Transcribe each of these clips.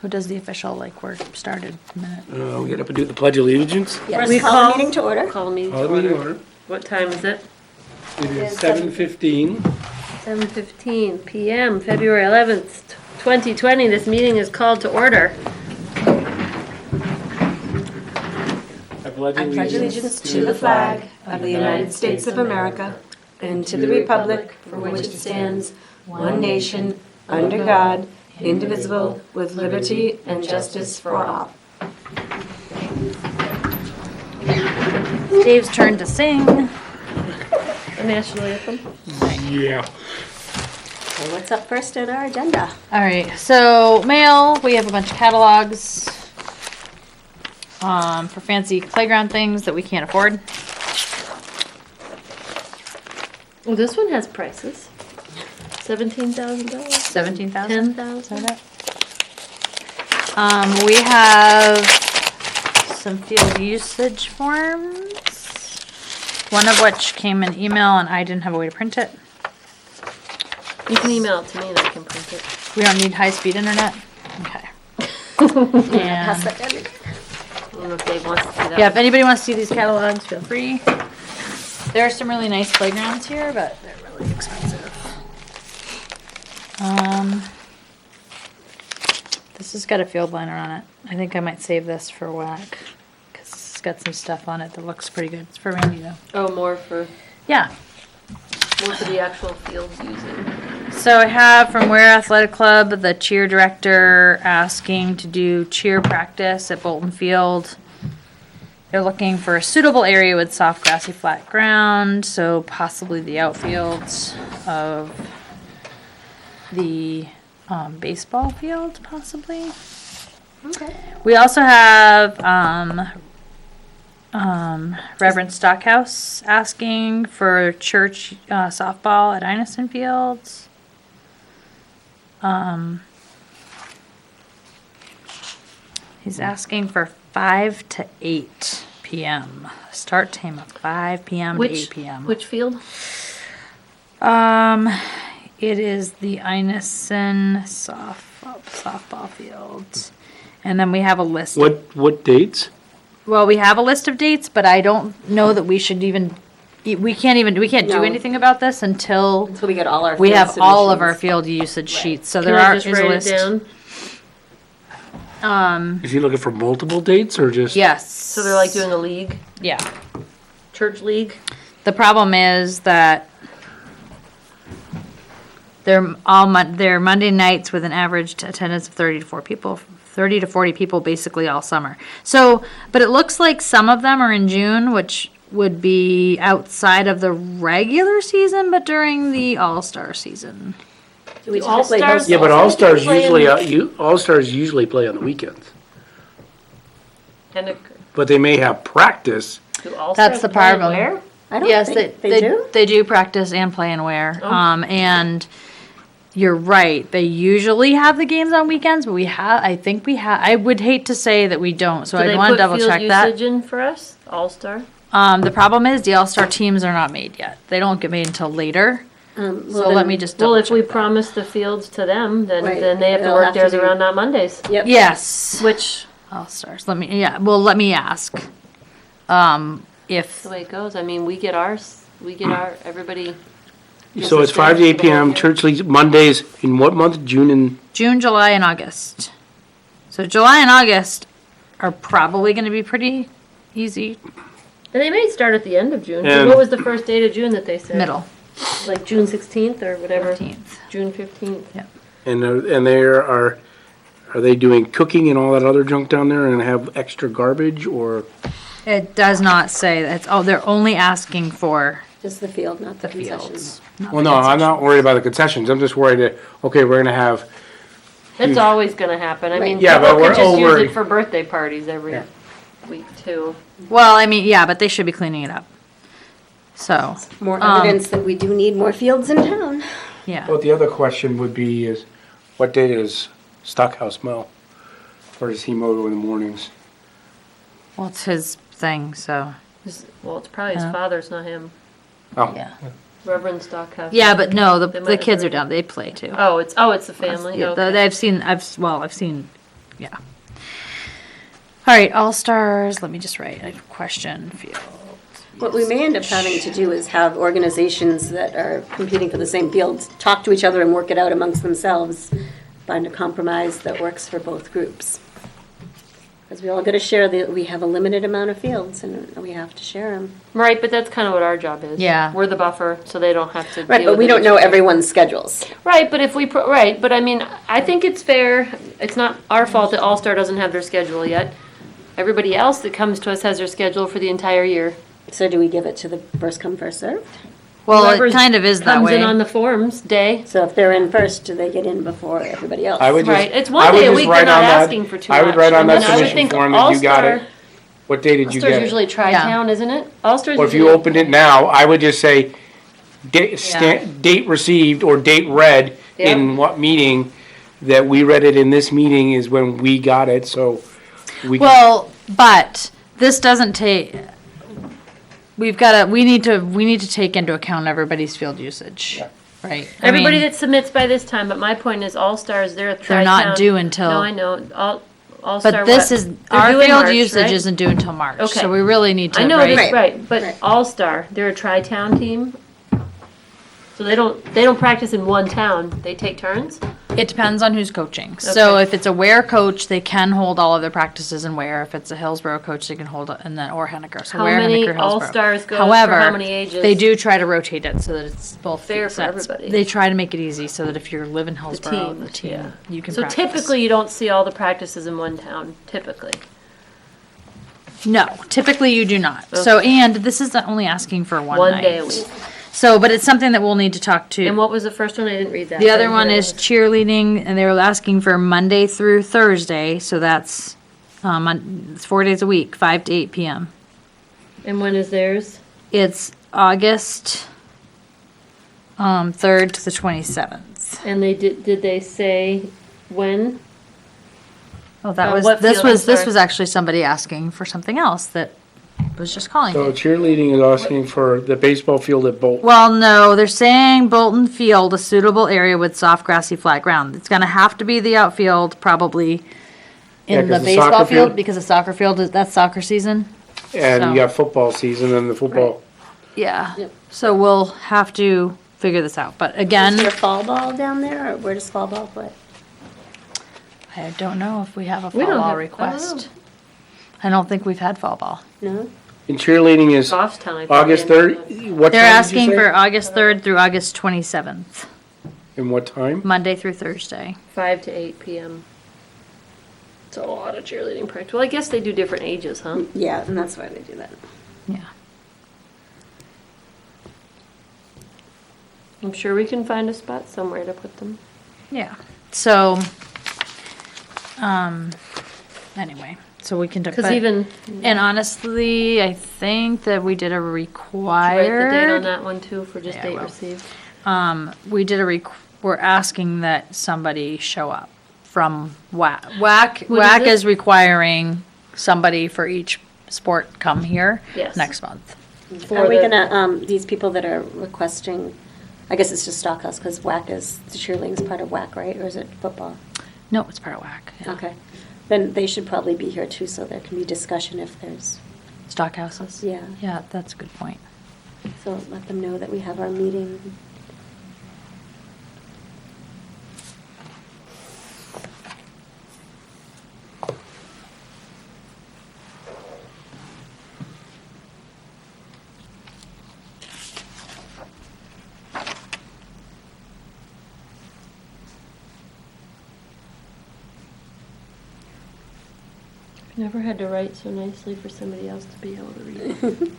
Who does the official, like, we're started minute? We get up and do the Pledge of Allegiance. Yes. We Call call- the meeting to order. Call me Call to the meeting order. order. What time is it? It is 7:15. 7:15 PM, February 11th, 2020. This meeting is called to order. I pledge I pledge allegiance to the flag of the United States of America and to the republic for which it stands, one nation, under God, indivisible, with liberty and justice for all. Dave's turn to sing. The national anthem. Yeah. So what's up first on our agenda? All right, so mail, we have a bunch of catalogs for fancy playground things that we can't afford. Oh, this one has prices. $17,000. 17,000? $10,000. We have some field usage forms, one of which came in email and I didn't have a way to print it. You can email it to me and I can print it. We don't need high-speed internet? Okay. Pass And, that down. I don't know if Dave wants to see that. yeah, if anybody wants to see these catalogs, feel free. There are some really nice playgrounds here, but they're really expensive. This has got a field liner on it. I think I might save this for whack, because it's got some stuff on it that looks pretty good. It's for Randy though. Oh, more for Yeah. the actual field using. So I have from Weare Athletic Club, the cheer director asking to do cheer practice at Bolton Field. They're looking for a suitable area with soft, grassy, flat ground, so possibly the outfield of the baseball field, possibly. Okay. We also have Reverend Stockhouse asking for church softball at Inison Fields. He's asking for 5 to 8 p.m. Start time of 5 p.m. to 8 p.m. Which field? It is the Inison softball fields. And then we have a list. What dates? Well, we have a list of dates, but I don't know that we should even. We can't do No. anything about this until So we get all our. we field have all of our submissions. field usage sheets. So Can there I are just is a write list. it down? Is he looking for multiple dates or just? Yes. So they're like doing a league, Yeah. church league? The problem is that they're they're Monday nights with an average attendance of 30 to 40 people basically all summer. So, but it looks like some of them are in June, which would be outside of the regular season, but during the All-Star season. Do we All typically Stars- host Yeah, but all All-Stars play in usually, All-Stars usually play on the weekends. And But they may have practice. do all That's the problem. Where? I don't Yes, think they do. They do practice and play and wear. Oh. And you're right. They usually have the games on weekends, but I would hate to say that we don't. So I want to double check Do they put that. field usage in for us? All-star? The problem is the All-Star teams are not made yet. They don't get made until later. So let me just Well, double if we check. promise the fields to them, then Right. they have to They'll work have to theirs do- around on Mondays. Yep. Yes. Which, All-Stars. Let me ask. If the way it goes, I mean, we get everybody. So it's 5 to 8 p.m. Church leagues Mondays in what month? June and June, July, and August. So July and August are probably going to be pretty easy. And they may start at the end of June. And- What was the first date of June that they said? Middle. Like June 16th or whatever? 15th. June 15th. and there are they doing cooking and all that other junk down there and have extra garbage or? It does not say that. They're only asking for Just the field, not the the concessions. fields. not Well, the no, I'm concessions. not worried about the concessions. I'm just worried that, okay, we're gonna have, It's always gonna happen. I mean, Yeah, but people we're could just use over- it for birthday parties every Yeah. week too. Well, I mean, yeah, but they should be cleaning it up. So, More evidence that we do need more fields in town. yeah. well, the other question would be is, what day does Stockhouse mow? Or does he mow in the mornings? Well, it's his thing, so. Well, it's probably his Yeah. father's, not him. Oh, Yeah. Reverend Stockhouse. Yeah, but no, They might the have kids are heard. down. They play too. Oh, it's the family. Yeah, Okay. I've seen yeah. All right, All-Stars, let me just write a question field. What we may end up having to do is have organizations that are competing for the same fields talk to each other and work it out amongst themselves, find a compromise that works for both groups. Because we all got to share we have a limited amount of fields and we have to share them. Right, but that's kind of what our job is. Yeah. We're the buffer, so they don't have to Right, deal but we with it don't know each other. everyone's schedules. Right, but if we, right, but I mean, I think it's fair, it's not our fault that All-Star doesn't have their schedule yet. Everybody else that comes to us has their schedule for the entire year. So do we give it to the first come, first served? Well, it Whoever's kind of is that Comes in way. on the forms day. So if they're in first, do they get in before everybody else? I would just. Right, it's I one would day a just week, write they're not on that- asking for too I would much. write on I that mean, I would submission think form that you got it. All-Star- What day did you All-Star's get it? usually Tri-Town, isn't it? All-Star's Or if you usually- opened it now, I would just say, date received or date read in Yeah. what meeting, that we read it in this meeting is when we got it, so we. Well, but this doesn't take, we need to take into account everybody's field usage, right? I Everybody mean, that submits by this time, but my point is All-Stars, they're a Tri-Town. not due until- No, I know, All-Star But what? this is, They're our due in field March, usage right? isn't due until March, Okay. so we really need to, I know right? this, right, but Right. All-Star, they're a Tri-Town team. So they don't practice in one town, they take turns? It depends on who's coaching. So Okay. if it's a Weare coach, they can hold all of their practices in Weare. If it's a Hillsborough coach, they can hold it, and then, or Henniker. So How Weare, many Henniker, Hillsborough. All-Stars goes for However, how many ages? they do try to rotate it so that it's both Fair for sets. everybody. They try to make it easy so that if you live in The Hillsborough, team, the team, yeah. you can So practice. typically, you don't see all the practices in one town, typically. No, typically you do not. So, and this is only asking for one One night. day a week. So, but it's something that we'll need to talk to. And what was the first one? I didn't read that. The I other didn't one hear is that. cheerleading, and they were asking for Monday through Thursday, so that's, it's 4 days a week, 5 to 8 PM. And when is theirs? It's August, 3rd to the 27th. And did they say when? Oh, that what field? this I'm was sorry. actually somebody asking for something else that was just calling So me. cheerleading is asking for the baseball field at Bolton. Well, no, they're saying Bolton Field, a suitable area with soft grassy flat ground. It's gonna have to be the outfield, probably Yeah, in the 'cause the baseball soccer field, field- because the soccer field that's soccer season. And so- you got football season and the football. Yeah, Yep. so we'll have to figure this out, but Is again, there fall ball down there, or where does fall ball play? I don't know if we have a We fall don't ball have- request. I don't think we've had fall ball. No? And cheerleading is Goffstown, I thought. August they had 3rd, what They're time did you asking say? for August 3rd through August 27th, And what time? Monday through Thursday. 5 to 8 p.m. It's a lot of cheerleading practice. Well, I guess they do different ages, huh? Yeah, and that's why they do that. Yeah. I'm sure we can find a spot somewhere to put them. Yeah, so, anyway, so we can. Because even, And honestly, I think that we did a write the date on required, that one too for just Yeah, I date will. received. we did we're asking that somebody show up from WAC. WAC, What is WAC it? is requiring somebody for each sport come here Yes. next month. For Are we the- gonna, these people that are requesting, I guess it's just Stockhouse, because WAC is, the cheerleading's part of WAC, right, or is it football? No, it's part of WAC. Yeah. Okay. Then they should probably be here too, so there can be discussion if there's, Stockhouses? yeah. Yeah, that's a good point. So let them know that we have our meeting. Never had to write so nicely for somebody else to be able to read.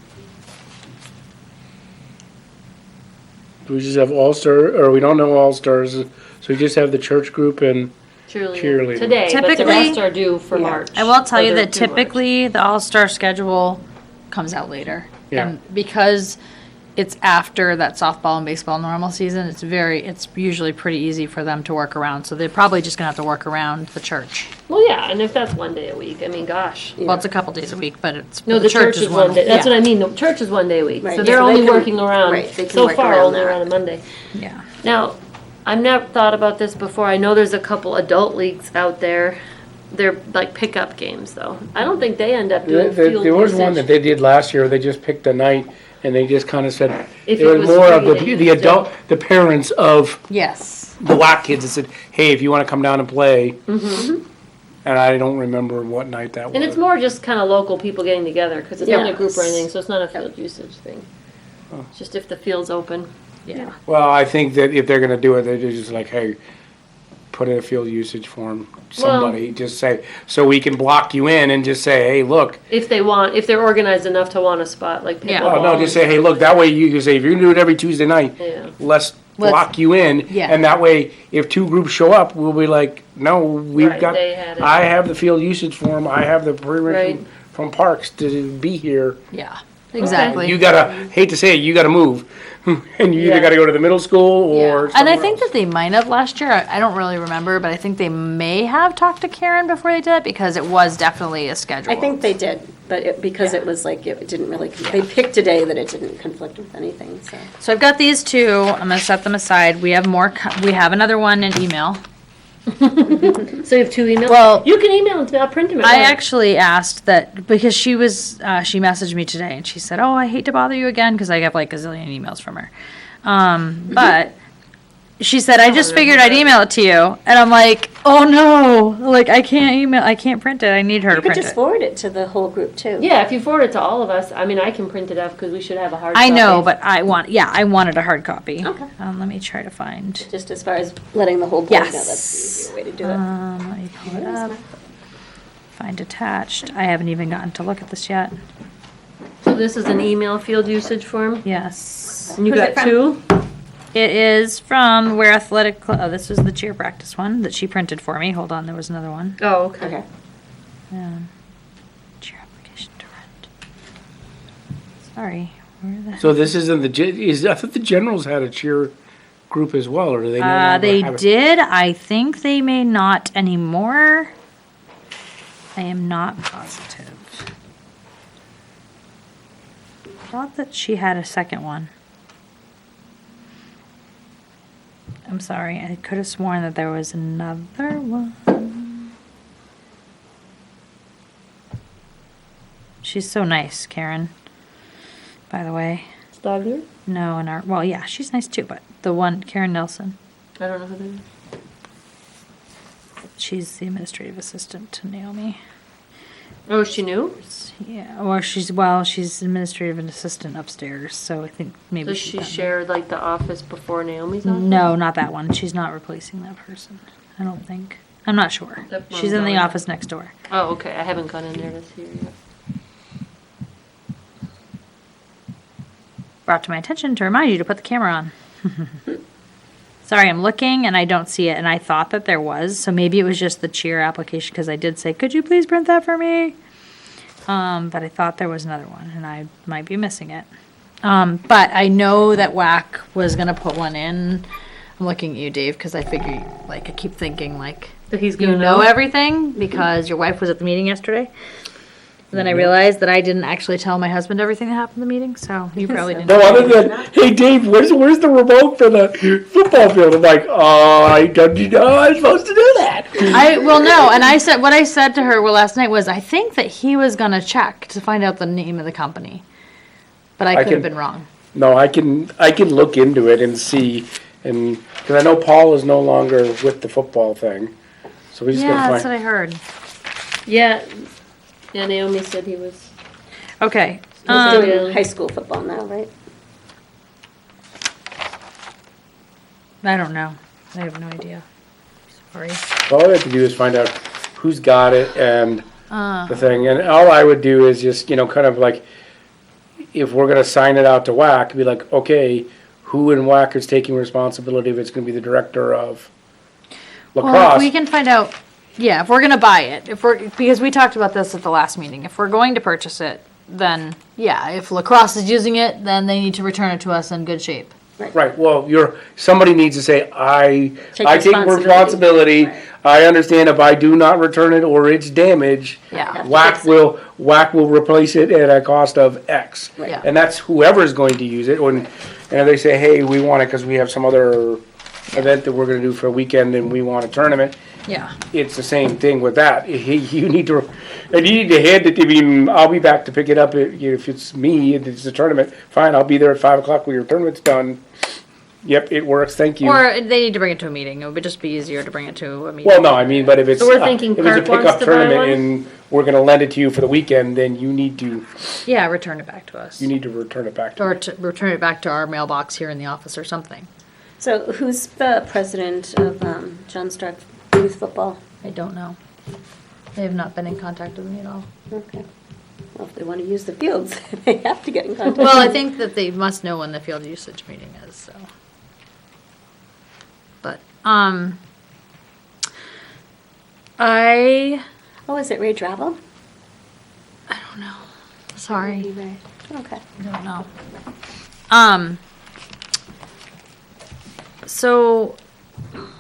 Do we just have all-star, or we don't know all-stars, so we just have the church group and, Cheerleading. Today, but the Typically- rest are due for Yeah. March. I will tell Or you they're that due March. typically the All-Star schedule comes out later. Yeah. And because it's after that softball and baseball normal season, it's usually pretty easy for them to work around. So they're probably just gonna have to work around the church. Well, yeah, and if that's one day a week, I mean, gosh. Well, it's a couple days a week, but it's. No, the church is one day, that's yeah. what I mean, the church is one day a week, Right, so yeah, they're so they only can- working around, right, they can so work far, around only that. around a Monday. Yeah. Now, I've never thought about this before, I know there's a couple adult leagues out there. they're like pickup games though. I don't think they end up doing field There was one that usage. they did last year, they just picked a night, and they just kind of said, If it it was was more of free, they the used adult, the parents of Yes. the WAC kids that said, hey, if you want to come down and play. And I don't remember what night that was. And it's more just kind of local people getting together, because it's not a group or Yes. anything, so it's not a field usage thing. It's just if the field's open. Yeah. Well, I think that if they're gonna do it, they're just like, hey, put in a field usage form, somebody, just say, so we can block you in and just say, hey, look. If they're organized enough to want a spot, like Yeah. pickleball. Oh, no, just say, hey, look, that way you can say, if you can do it every Tuesday night, Yeah. let's block you in. Yeah. And that way, if two groups show up, we'll be like, no, we've Right, got, they had it. I have the field usage form, I have the Right. permission from Parks to be here. Yeah. Exactly. You gotta, hate to say it, you gotta move. And you either Yeah. gotta go to the middle school or And I somewhere think else. that they might have last year. I don't really remember, but I think they may have talked to Karen before they did it because it was definitely a schedule. I think they did, but because it was like, it didn't really, they picked a day that it didn't conflict with anything, so. So I've got these two. I'm gonna set them aside. We have more. We have another one in email. So you have two emails? Well, You can email them to me, I'll print them. I actually asked that because she messaged me today and she said, "Oh, I hate to bother you again because I have like a zillion emails from her." But she said, "I just figured I'd email it to you," and I'm like, "Oh no! Like I can't print it. I need her to You could print just it." forward it to the whole group too. Yeah, if you forward it to all of us, I mean, I can print it up because we should have a hard I copy. know, but I wanted a hard copy. Okay. Let me try to find. Just as far as letting the whole board know, Yes. that's the easier way to do it. Let me pull it up. Find attached. I haven't even gotten to look at this yet. So this is an email field usage form? Yes. And you Who's got it from? two? It is from Weare Athletic Club. Oh, this was the cheer practice one that she printed for me. Hold on, there was another one. Oh, okay. Okay. Cheer application to rent. Sorry. Where the So this isn't I thought the Generals had a cheer group as well, or do they no longer they have it? did. I think they may not anymore. I am not positive. Thought that she had a second one. I'm sorry. I could have sworn that there was another one. She's so nice, Karen. By the way. Stogner? No, well, yeah, she's nice too, but the one, Karen Nelson, I don't know who that is. she's the administrative assistant to Naomi. Oh, is she new? Yeah, or she's administrative assistant upstairs, so I think maybe So she's she done. shared like the office before Naomi's office? No, not that one. She's not replacing that person. I don't think. I'm not sure. That She's in the one's office next door. Oh, okay, I haven't gone in there to see her yet. Brought to my attention to remind you to put the camera on. Sorry, I'm looking and I don't see it, and I thought that there was, so maybe it was just the cheer application, because I did say, could you please print that for me? But I thought there was another one, and I might be missing it. But I know that WAC was gonna put one in. I'm looking at you, Dave, because I figure, like, I keep thinking, like, That he's you gonna know know? everything, because your wife was at the meeting yesterday. And then I realized that I didn't actually tell my husband everything that happened in the meeting, so you probably didn't. No, other than, hey Dave, where's the remote for the football field? I'm like, oh, I don't you know I'm supposed to do that. No, and what I said to her last night was, I think that he was gonna check to find out the name of the company. But I could have can- been wrong. No, I can look into it and see, and, because I know Paul is no longer with the football thing. So we just Yeah, gotta that's what find, I heard. Yeah, Naomi said he was. Okay. He's doing Really? high school football now, right? I don't know. I have no idea. Sorry. all I have to do is find out who's got it and Uh, the thing, and all I would do is just, kind of like, if we're gonna sign it out to WAC, be like, okay, who in WAC is taking responsibility if it's gonna be the director of well, if lacrosse? we can find out, yeah, if we're gonna buy it, because we talked about this at the last meeting, if we're going to purchase it, then, yeah, if lacrosse is using it, then they need to return it to us in good shape. Right, well, somebody needs to say, I take responsibility. responsibility, Right. I understand if I do not return it or it's damaged, Yeah. WAC will replace it at a cost of X. Yeah. And that's whoever's going to use it, and if they say, hey, we want it because we have some other event that we're gonna do for a weekend and we want a tournament, Yeah. it's the same thing with that. You need to, and you need to hand it, I mean, I'll be back to pick it up if it's me, if it's a tournament, fine, I'll be there at 5 o'clock when your tournament's done. Yep, it works, thank you. Or they need to bring it to a meeting. It would just be easier to bring it to a meeting. Well, no, I mean, but if it's, So we're thinking if it's a Park wants pickup to buy tournament one? and we're gonna lend it to you for the weekend, then you need to Yeah, return it back to us. return it back to Or to return it back to our mailbox here in the office or something. So who's the president of John Stark Youth Football? I don't know. They have not been in contact with me at all. Okay. Well, if they want to use the fields, they have to get in contact. Well, I think that they must know when the field usage meeting is, so. But, Oh, is it Ray Dravel? I don't know. Sorry, Ray. Okay. I don't know. So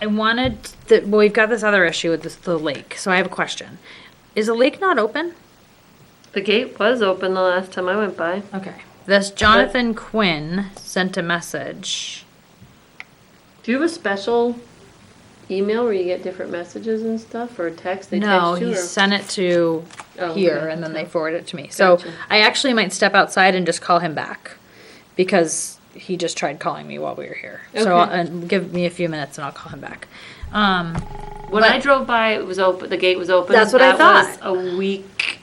I wanted well, we've got this other issue with the lake, so I have a question. Is the lake not open? The gate was open the last time I went by. Okay. This Jonathan Quinn sent a message. Do you have a special email where you get different messages and stuff, or text? They No, text you, he or? sent it to Oh, here, okay. and then they forwarded it to me. So Gotcha. I actually might step outside and just call him back, because he just tried calling me while we were here. So Okay. give me a few minutes and I'll call him back. When but- I drove by, it was open. The gate was open. That's what I That was a week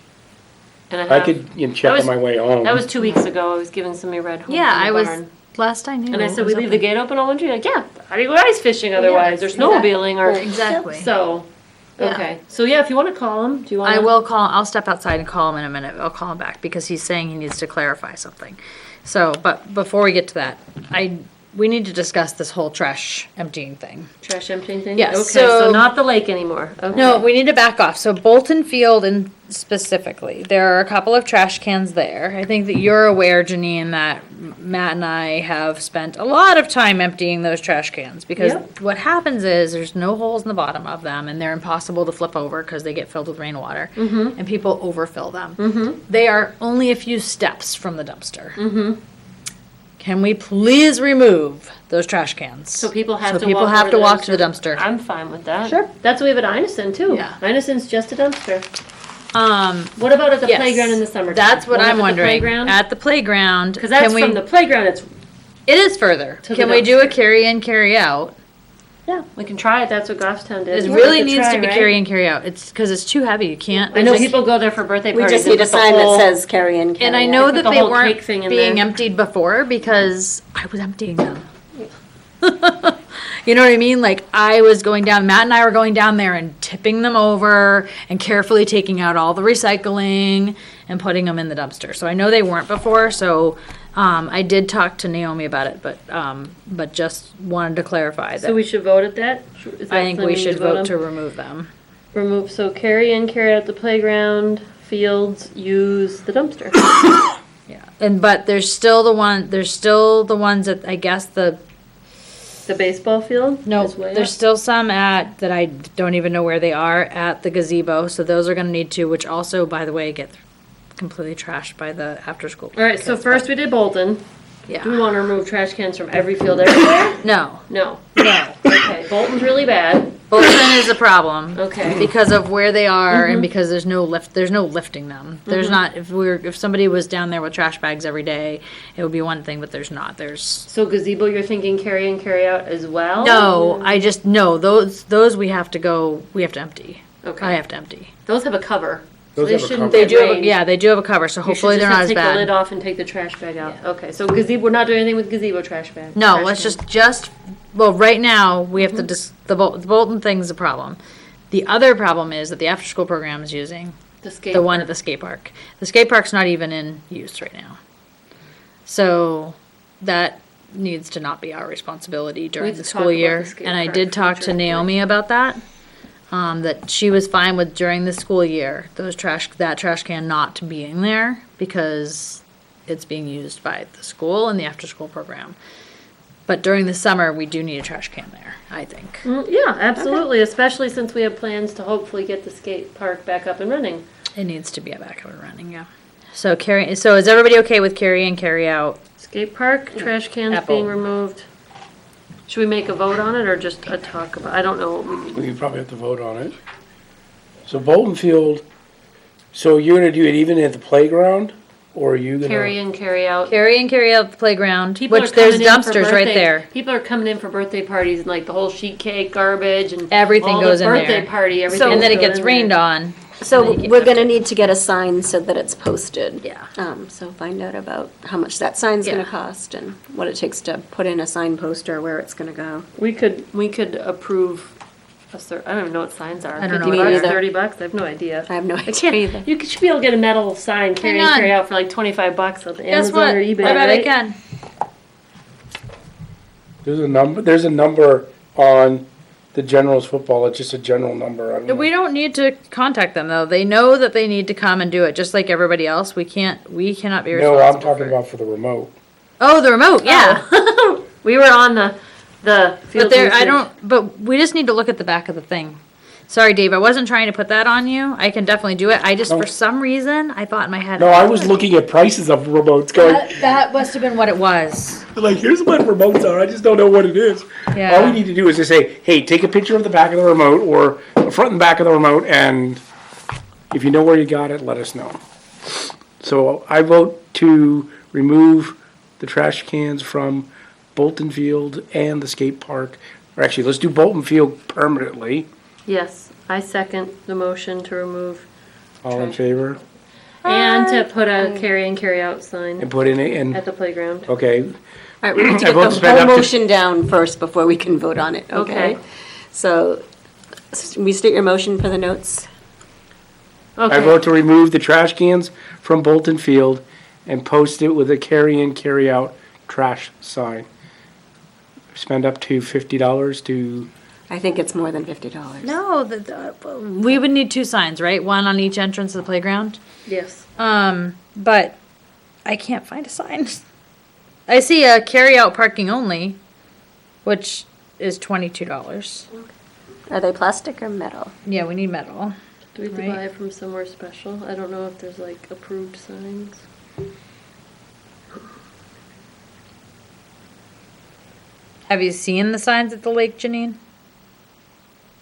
and a half. I could check was- on my way home. That was 2 weeks ago. I was giving somebody a ride home. Yeah, from the I was, barn. last I knew. And I it said, was we leave the open. gate open all winter? Like, yeah. How do you go ice fishing otherwise? Or snowmobiling or. Exactly. So, Yeah. okay. So, yeah, if you want to call him, do you want I to? will call, I'll step outside and call him in a minute. I'll call him back because he's saying he needs to clarify something. So, but before we get to that, we need to discuss this whole trash emptying thing. Trash emptying thing? Yes, Okay, so- so not the lake anymore. Okay. No, we need to back off. So Bolton Field and specifically, there are a couple of trash cans there. I think that you're aware, Janine, that Matt and I have spent a lot of time emptying those trash cans because Yep. what happens is there's no holes in the bottom of them and they're impossible to flip over because they get filled with rainwater and people overfill them. They are only a few steps from the dumpster. Can we please remove those trash cans? So people have So to people walk have over to the walk to the dumpster. I'm fine with that. Sure. That's what we have at Inison too. Yeah. Inison's just a dumpster. What about at the Yes. playground in the summer? That's what I'm wondering. Because At the playground, that's can we? from the playground. It's It is further. To the Can we do a dumpster. carry in, carry out? Yeah. we can try it. That's what Goffstown did. It We really could needs try, to be right? carry in, carry out. It's because it's too heavy. You can't. I know there's- people go there for birthday We parties. just need a and put the sign whole- that says carry in, carry And I out. know put that the they whole weren't cake thing in being there. emptied before because I was emptying them. You know what I mean? Like I was going down, Matt and I were going down there and tipping them over and carefully taking out all the recycling and putting them in the dumpster. So I know they weren't before, so I did talk to Naomi about it, but just wanted to clarify that So we should vote at that? Is that I think something we need should to vote vote to on? remove them. Remove, so carry in, carry out the playground, fields, use the dumpster. Yeah. But there's still the ones that I guess The baseball field? no, is way there's up. still some that I don't even know where they are at the gazebo. So those are gonna need to, which also, by the way, get completely trashed by the after school. All right, so kids, first but- we did Bolton. Do we Yeah. want to remove trash cans from every field everywhere? No, No. no. Okay, Bolton's really bad. Bolton is a problem. Okay. Because of where they are and because there's no lifting them. There's not, if somebody was down there with trash bags every day, it would be one thing, but there's not. There's, So gazebo, you're thinking carry in, carry out as well? no, those we have to empty. Okay. I have to empty. Those have a cover. So Those they have a shouldn't cover. They get do have, rained. yeah, they do have a cover, so You should hopefully they're just not as Take the lid bad. off and take the trash bag out. Yeah. Okay, so gazebo, we're not doing anything with gazebo trash bag. No, trash let's can. just, well, right now, we have to the Bolton thing's a problem. The other problem is that the after-school program is using The skate. the one at the skate park. The skate park's not even in use right now. So that needs to not be our responsibility during need the to school talk about year. the skate And I park did talk to directly. Naomi about that. That she was fine with during the school year, that trash can not being there because it's being used by the school and the after-school program. But during the summer, we do need a trash can there, I think. Yeah, absolutely, especially since we have plans to hopefully get the skate park back up and running. It needs to be back up and running, yeah. So so is everybody okay with carry in, carry out? Skate park, trash cans Apple. being removed. Should we make a vote on it or just a talk about, I don't know what we need. We probably have to vote on it. So Bolton Field, so you're gonna do it even at the playground, or are you gonna? Carry in, carry out. Carry and carry out the playground, People which are there's coming in for dumpsters right birthday- there. People are coming in for birthday parties and like the whole sheet cake, garbage and. Everything all goes the in birthday there. party, everything. And then it goes gets in rained there. on. So And then you we're get gonna need to get a sign so that it's posted. Yeah. So find out about how much that sign's gonna Yeah. cost and what it takes to put in a sign poster, where it's gonna go. We could approve I don't even know what signs are. I don't know 50 what bucks, they are. 30 bucks, I have no idea. I have no I idea can't, either. you should be able to get a metal sign, carry in, on. carry out for like 25 bucks on Guess Amazon what? or eBay, I bet I right? can. There's a number on the Generals football, it's just a general number, I don't know. We don't need to contact them though. They know that they need to come and do it, just like everybody else. We cannot be responsible. No, I'm talking for it. about for the remote. Oh, the remote, yeah. We were on the field But there, I research. don't, but we just need to look at the back of the thing. Sorry, Dave, I wasn't trying to put that on you. I can definitely do it. I just, No. for some reason, I thought in my head. No, I was looking at prices of remotes going, That must have been what it was. like, here's what remotes are, I just don't know what it is. All Yeah. we need to do is just say, hey, take a picture of the back of the remote or the front and back of the remote, and if you know where you got it, let us know. So I vote to remove the trash cans from Bolton Field and the skate park. Or actually, let's do Bolton Field permanently. Yes, I second the motion to remove All in favor? and to put a carry in, carry out sign And put in it, and, at the playground. okay, All right, we need to I get vote to the spend whole up to- motion down first before we can vote on it, okay? Okay. So, we state your motion for the notes? I Okay, vote to remove the trash cans from Bolton Field and post it with a carry-in, carry-out trash sign. Spend up to $50 to, I think it's more than $50. No, we would need two signs, right? One on each entrance of the playground. yes. But I can't find a sign. I see a carry out parking only, which is $22. Are they plastic or metal? Yeah, we need metal. Do we have to Right. buy it from somewhere special? I don't know if there's like approved signs. Have you seen the signs at the lake, Janine?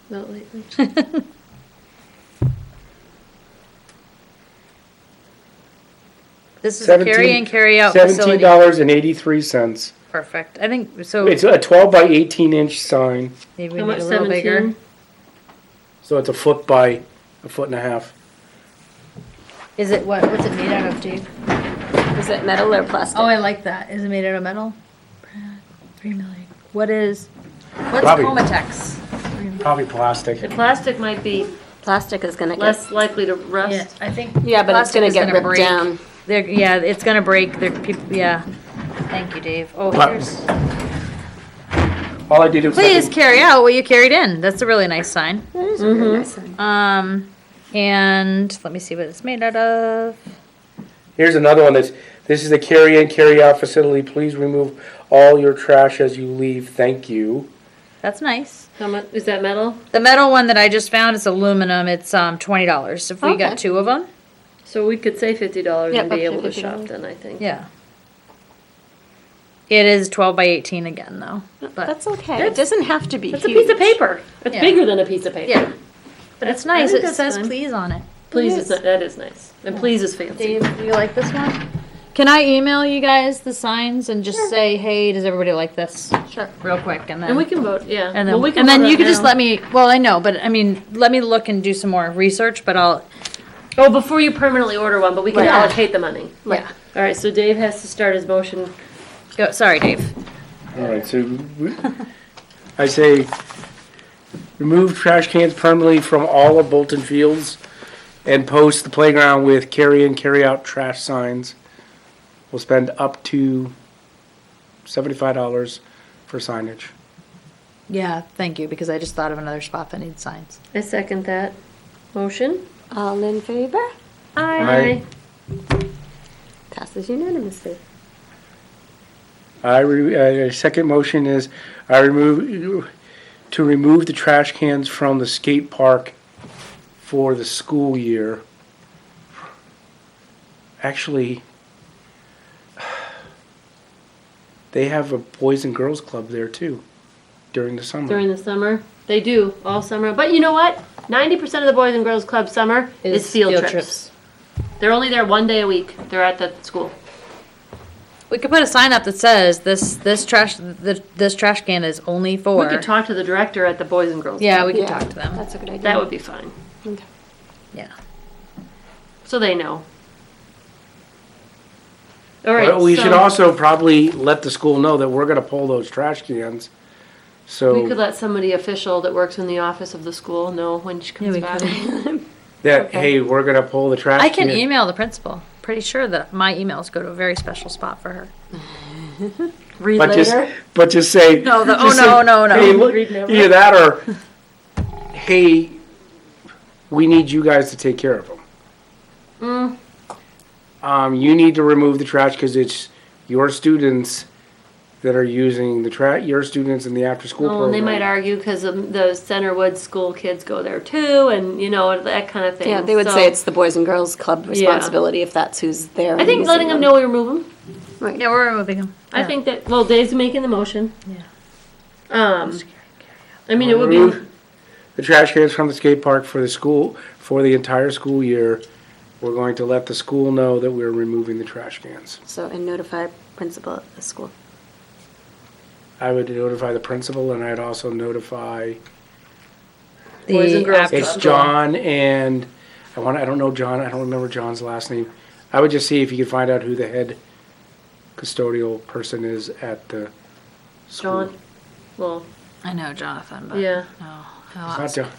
Not lately. This is a carry in, carry out facility. $17.83. Perfect. I think so. It's a 12 by 18 inch sign, Maybe we How need much, a little bigger. 17? so it's a foot by a foot and a half. Is it what's it made out of, Dave? Is it metal or plastic? Oh, I like that. Is it made out of metal? 3 million. What's Probably. Comatex? Probably plastic. The plastic might be Plastic is gonna get, less likely to rust. Yeah, I think. yeah, but it's plastic gonna is get ripped break. down. Yeah, it's gonna break. Yeah. Thank you, Dave. Oh, But- here's. All I did was. Please carry out what you carried in. That's a really nice sign. That is a really nice sign. And let me see what it's made out of. Here's another one this is the carry-in, carry-out facility. Please remove all your trash as you leave. Thank you. That's nice. How much, is that metal? The metal one that I just found is aluminum. It's $20 if we Okay. got two of them. So we could say $50 Yep, and be up to able to $50. shop then, I think. Yeah. It is 12 by 18 again, though. But That's okay. It doesn't have to be It's a huge. piece of paper. It's Yeah. bigger than a piece of paper. yeah, but it's nice. think It that's says fine. please on it. Please It is, is. that is nice. And please is fancy. Dave, do you like this one? Can I email you guys the signs and just say, hey, does everybody like this? Sure. Real quick, and then. And we can vote, yeah. And Well, then, we can and then vote you on can just now. let me, well, I know, but I mean, let me look and do some more research, but I'll, Oh, before you permanently order one, but we can Right. allocate the money. yeah. All right, so Dave has to start his motion. Go, sorry, Dave. All right, so I say remove trash cans permanently from all of Bolton Fields and post the playground with carry-in, carry-out trash signs. We'll spend up to $75 for signage. Yeah, thank you, because I just thought of another spot that needs signs. I second that motion. All in favor? Aye. Passes unanimously. Second motion is to remove the trash cans from the skate park for the school year. Actually, they have a boys and girls club there too. during the summer. during the summer. They do, all summer. But you know what? 90% of the Boys and Girls Club summer is field trips. They're only there one day a week. They're at the school. We could put a sign up that says this trash can is only for. We could talk to the director at the Boys and Girls Yeah, Club. we could Yeah, talk to them. That's a good idea. That would be fine. Okay. Yeah. So they know. All right. But we should so also probably let the school know that we're gonna pull those trash cans. we could So let somebody official that works in the office of the school know when she comes we back. that, hey, we're gonna pull the trash I can. can email the principal. Pretty sure that my emails go to a very special spot for her. Read But just, later. but just say. No, the, oh just say, no, no, no. Hey, look, Read never. either that or, hey, we need you guys to take care of them. You need to remove the trash because it's your students that are using the trash. Your students in the after-school Oh, program. and they might argue because the Centerwood school kids go there too, and you know that kind of thing. Yeah, they would So, say it's the Boys and Girls Club responsibility if that's who's there. I think using letting them know we remove them. Right. Yeah, we're removing them. I think that. Well, Dave's making the motion. Yeah. I mean, it would be. Remove the trash cans from the skate park for the school, for the entire school year. We're going to let the school know that we're removing the trash cans. So, and notify principal at the school. I would notify the principal and I'd also notify, Boys and Girls after it's school. John and, I don't know John, I don't remember John's last name. I would just see if you could find out who the head custodial person is at the school. John. Well, I know Jonathan, but yeah. no. It's not John.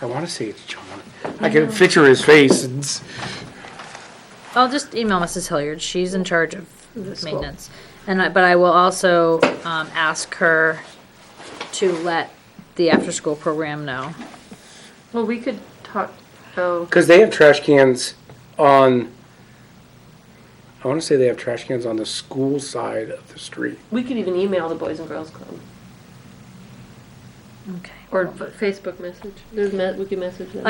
I want to say it's John. I can picture his face. I'll just email Mrs. Hilliard. She's in charge of maintenance. But I will also ask her to let the after-school program know. Well, we could talk. Oh, Because they have trash cans on, I want to say they have trash cans on the school side of the street. we could even email the Boys and Girls Club Okay. or Facebook message. We could message them.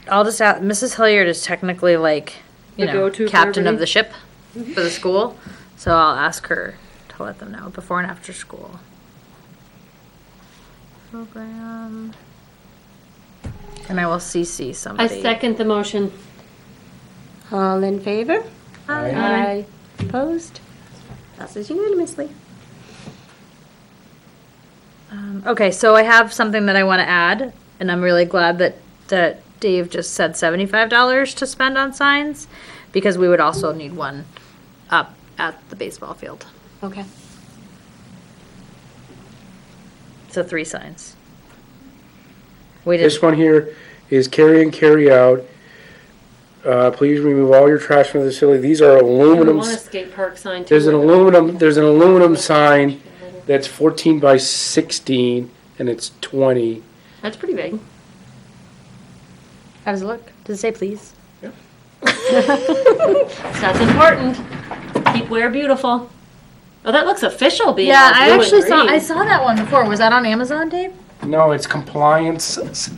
I'll just ask, Mrs. Hilliard is technically like, The go-to for captain of everybody? the ship for the school. So I'll ask her to let them know before and after school. Program. And I will CC I somebody. second the motion. All in favor? Aye. Opposed? Passes unanimously. Okay, so I have something that I want to add, and I'm really glad that Dave just said $75 to spend on signs, because we would also need one up at the baseball field. Okay. So 3 signs. We This did, one here is carry in, carry out. Please remove all your trash from the facility. These are I aluminum. want a skate park sign too. There's an aluminum sign that's 14 by 16 and it's 20. That's pretty big. how does it look? Does it say please? That's important. Keep Weare beautiful. Oh, that looks official being Yeah, all I blue and actually green. saw that one before. Was that on Amazon, Dave? No, it's compliance. It's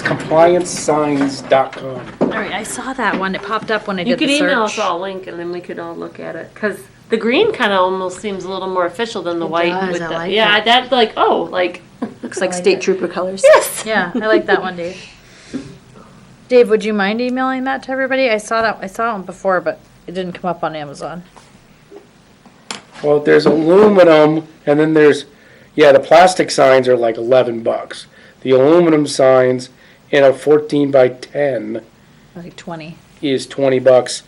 compliancesigns.com. All right, I saw that one. It popped up when I You did could the email search. us all a link and then we could all look at it. Because the green kind of almost seems a little more official than the white. does, With I the, like yeah, it. that like, oh, like. Looks like state trooper colors. Yeah, I like that one, Dave. Dave, would you mind emailing that to everybody? I saw it before, but it didn't come up on Amazon. Well, there's aluminum and then there's, the plastic signs are like $11. The aluminum signs in a 14 by 10 Like 20. is $20.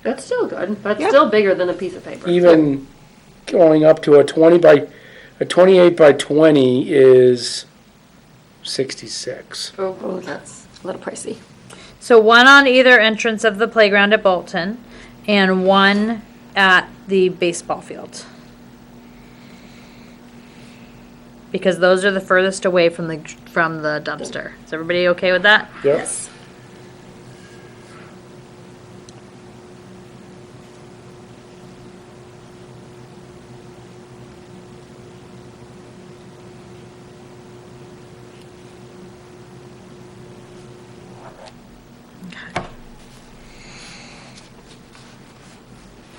That's still good. But Yep. still bigger than a piece of paper. Even going up to a 28 by 20 is 66. Oh, that's a little pricey. So one on either entrance of the playground at Bolton, and one at the baseball field. Because those are the furthest away from the dumpster. Is everybody okay with that? Yep.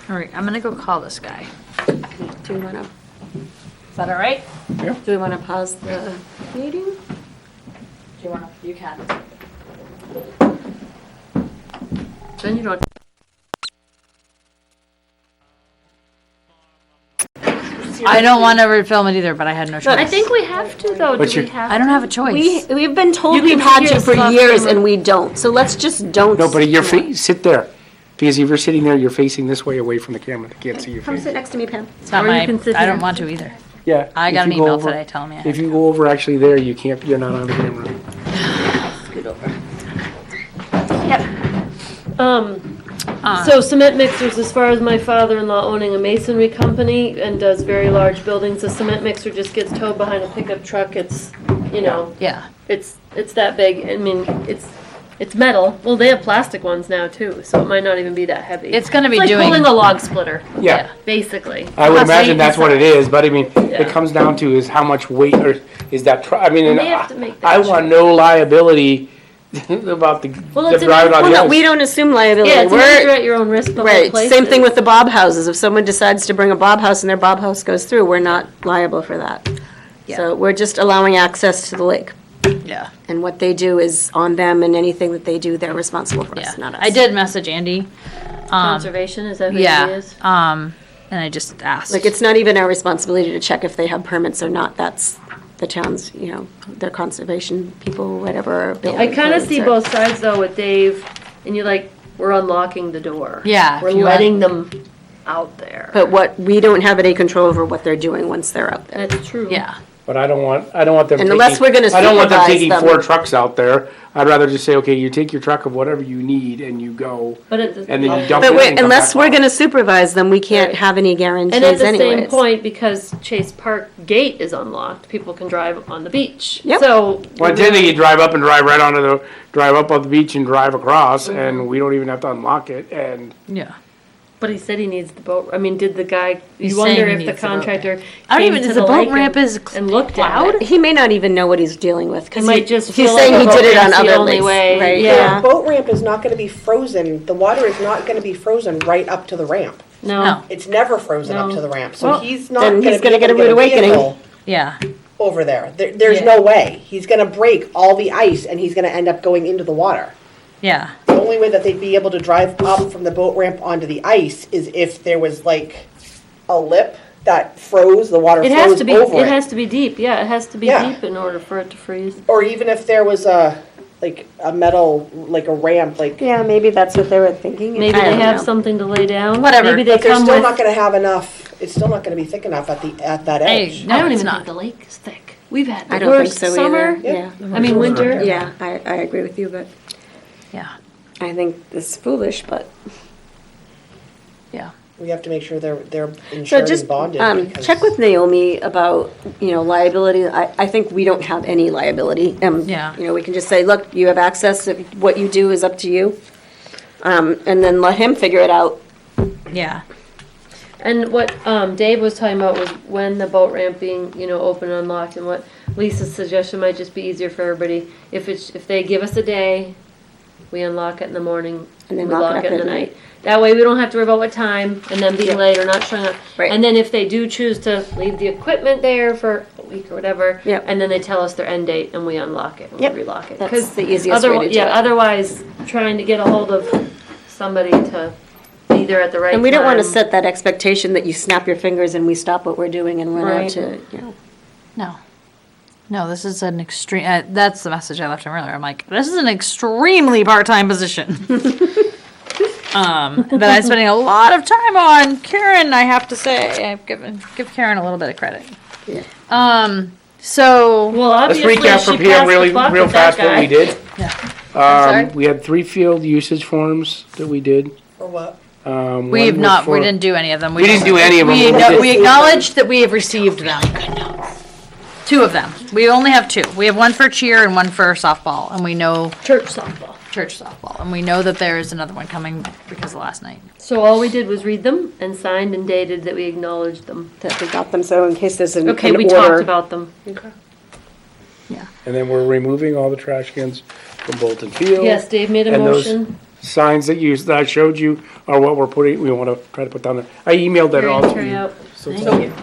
All right, I'm gonna go call this guy. Do you want to that all right? Do we want to pause the meeting? Do you want to? You can. Then you don't. I don't want to refilm it either, but I had no choice. I think we have to though. But Do we you- have? I don't have a choice. We've been told You we've can had hear to the for soft years camera. and we don't. So let's just don't. No, but your face, sit there. Because if you're sitting there, you're facing this way away from the camera. They can't see your Come face. sit next to me, Pam. It's not Or you my, can sit I don't here. want to either. Yeah. I got if an you go email over- today telling me. I If you go over actually there, you can't, you're not on the camera. So cement mixers, as far as my father-in-law owning a masonry company and does very large buildings, the cement mixer just gets towed behind a pickup truck. It's, you know, Yeah. it's that big. I mean, it's metal. Well, they have plastic ones now too, so it might not even be that heavy. It's gonna be It's like doing- pulling a log splitter, Yeah. basically. I would Plus imagine weight that's and what it stuff. is, but I mean, Yeah. it comes down to is how much weight or is that I mean, and They have to make that I want choice. no liability about the Well, it's driving on Well, the no, ice. we don't assume liability. Yeah, it's We're- you're at your own risk. The whole Right, place same thing is. with the Bob houses. If someone decides to bring a Bob house and their Bob house goes through, we're not liable for that. So we're just allowing access to the lake. Yeah. And what they do is on them, and anything that they do, they're responsible for Yeah. us, not us. I did message Andy. Conservation, is that who Yeah. he is? And I just asked. Like, it's not even our responsibility to check if they have permits or not. That's the town's, you know, their conservation people, whatever. I kind of see both sides though with Dave, and you're like, we're unlocking the door. Yeah, We're if you letting them out there. But what, we don't have any control over what they're doing once they're out there. That's true. Yeah. But I don't want them And unless taking- we're gonna I don't want them supervise taking them. 4 trucks out there. I'd rather just say, okay, you take your truck of whatever you need and you go, But at the, and then you dump But it wait, and come unless back we're off. gonna supervise them, we can't Right. have any guarantees and at the anyways. same point, because Chase Park gate is unlocked, people can drive on the beach. Yep. So. Well, then you drive up and drive right onto the, drive up on the beach and drive across, and we don't even have to unlock it, and Yeah. But he said he needs the boat. I mean, did the guy? He's You wonder saying he if the needs the boat contractor. I don't came even, to is the boat lake ramp and- is and looked plowed? at it. He may not even know what he's dealing with, He because might just he's feel saying like he the did boat it on ramp's the other only lakes, way. right? Yeah. The boat ramp is not gonna be frozen, the water is not gonna be frozen right up to the ramp. No. No. It's never frozen up No. to the ramp, so Well, he's not then gonna he's be gonna able get a to rude awakening. vehicle Yeah. over there. There's Yeah. no way. He's gonna break all the ice and he's gonna end up going into the water. Yeah. The only way that they'd be able to drive up from the boat ramp onto the ice is if there was like a lip that froze, the water It froze has to be. over It it. has to be deep. Yeah, it has to be Yeah. deep in order for it to freeze. Or even if there was like a metal, like a ramp, like, Yeah, maybe that's what they were thinking. Maybe I they don't have know. something to lay down. Whatever. Maybe they but they're come still with. not gonna have enough, it's still not gonna be thick enough at that edge. No, I don't it's even not. think the lake is thick. We've had the I don't think worst so summer. either. Yeah. I mean winter. Yeah, I agree with you, but Yeah. I think it's foolish, but. Yeah. We have to make sure they're So insured just, and bonded. because- check with Naomi about, you know, liability. I think we don't have any liability. Yeah. You know, we can just say, look, you have access, what you do is up to you. And then let him figure it out. Yeah. And what Dave was talking about was when the boat ramp being, you know, open and unlocked, and what Lisa's suggestion might just be easier for everybody. If they give us a day, we unlock it in the morning, And then we lock it lock up it in at the night. night. That way we don't have to worry about what time and then being Yeah. late or not showing up. Right. And then if they do choose to leave the equipment there for a week or whatever, Yep. and then they tell us their end date and we unlock it and Yep. we relock it. That's 'Cause the easiest way to do yeah, it. otherwise trying to get a hold of somebody to be there at the right time. And we don't want to set that expectation that you snap your fingers and we stop what we're doing and run out Right. to, you know. No. No, this is an extreme, that's the message I left him earlier. I'm like, this is an extremely part-time position. That I'm spending a lot of time on. Karen, I have to say, give Karen a little bit of credit. Yeah. So, Well, Let's obviously, recap she from here passed the really, buck real with that fast what we guy. did. yeah. sorry? We had 3 field usage forms that we did. For what? One We've was not, we for- didn't do any of them. We didn't do any of them. We, but we did- we acknowledged that we have received them. 2 of them. We only have 2. We have one for cheer and one for softball, and we know, Church softball. church softball, and we know that there is another one coming because of last night. So all we did was read them and signed and dated that we acknowledged them. That we got them, so in case there's an Okay, an we talked order. about them. Yeah. And then we're removing all the trash cans from Bolton Field. Yes, Dave made a And those motion. signs that I showed you are what we're putting, we want to try to put down there. I emailed that Carry all in, to carry you. out. So Thank you.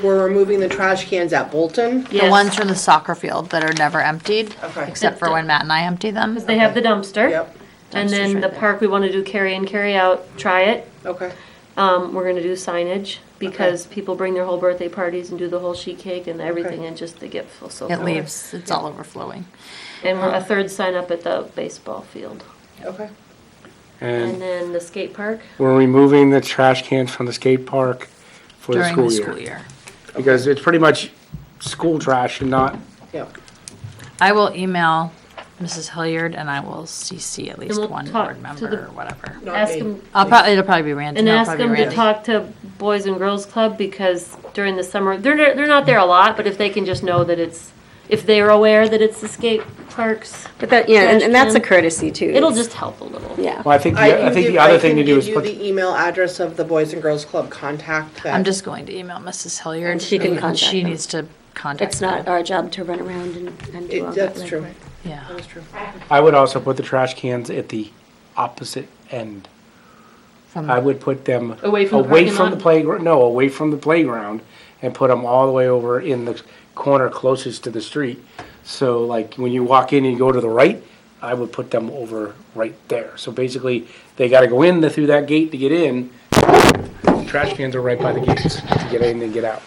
we're removing the trash cans at Bolton. The Yes. ones from the soccer field that are never emptied, Okay. except for when Matt and I empty them. They have the dumpster. Yep, And Dumpster's then right the there. park, we wanna do carry in, carry out, try it. okay. We're gonna do signage because people bring their whole birthday parties and do the whole sheet cake and everything and just they get full so. It leaves, it's all overflowing. And a third sign up at the baseball field. Okay. And And then the skate park. we're removing the trash cans from the skate park for the During school the year. school year. Because it's pretty much school trash and not, Yeah. I will email Mrs. Hilliard and I will CC at least we'll one talk board to member the- or whatever. Not Ask me. them, It'll probably be Randy. and No, ask probably them to Randy. talk to Boys and Girls Club because during the summer, they're not there a lot, but if they can just know that it's, if they're aware that it's the skate parks, But that, yeah, and that's a Trash courtesy too. it'll just help a little. Yeah. well, I think, I I think can the other give- thing to do is I can put, give you the email address of the Boys and Girls Club contact that. I'm just going to email Mrs. Hilliard. And she can contact She them. needs to contact It's not them. our job to run around and do all that. That's true. legwork. Yeah. That's true. I would also put the trash cans at the opposite end. From I would put them Away from the away parking from the lot? playground, no, away from the playground, and put them all the way over in the corner closest to the street. So like when you walk in and you go to the right, I would put them over right there. So basically, they gotta go in through that gate to get in. Trash cans are right by the gates to get in and get out.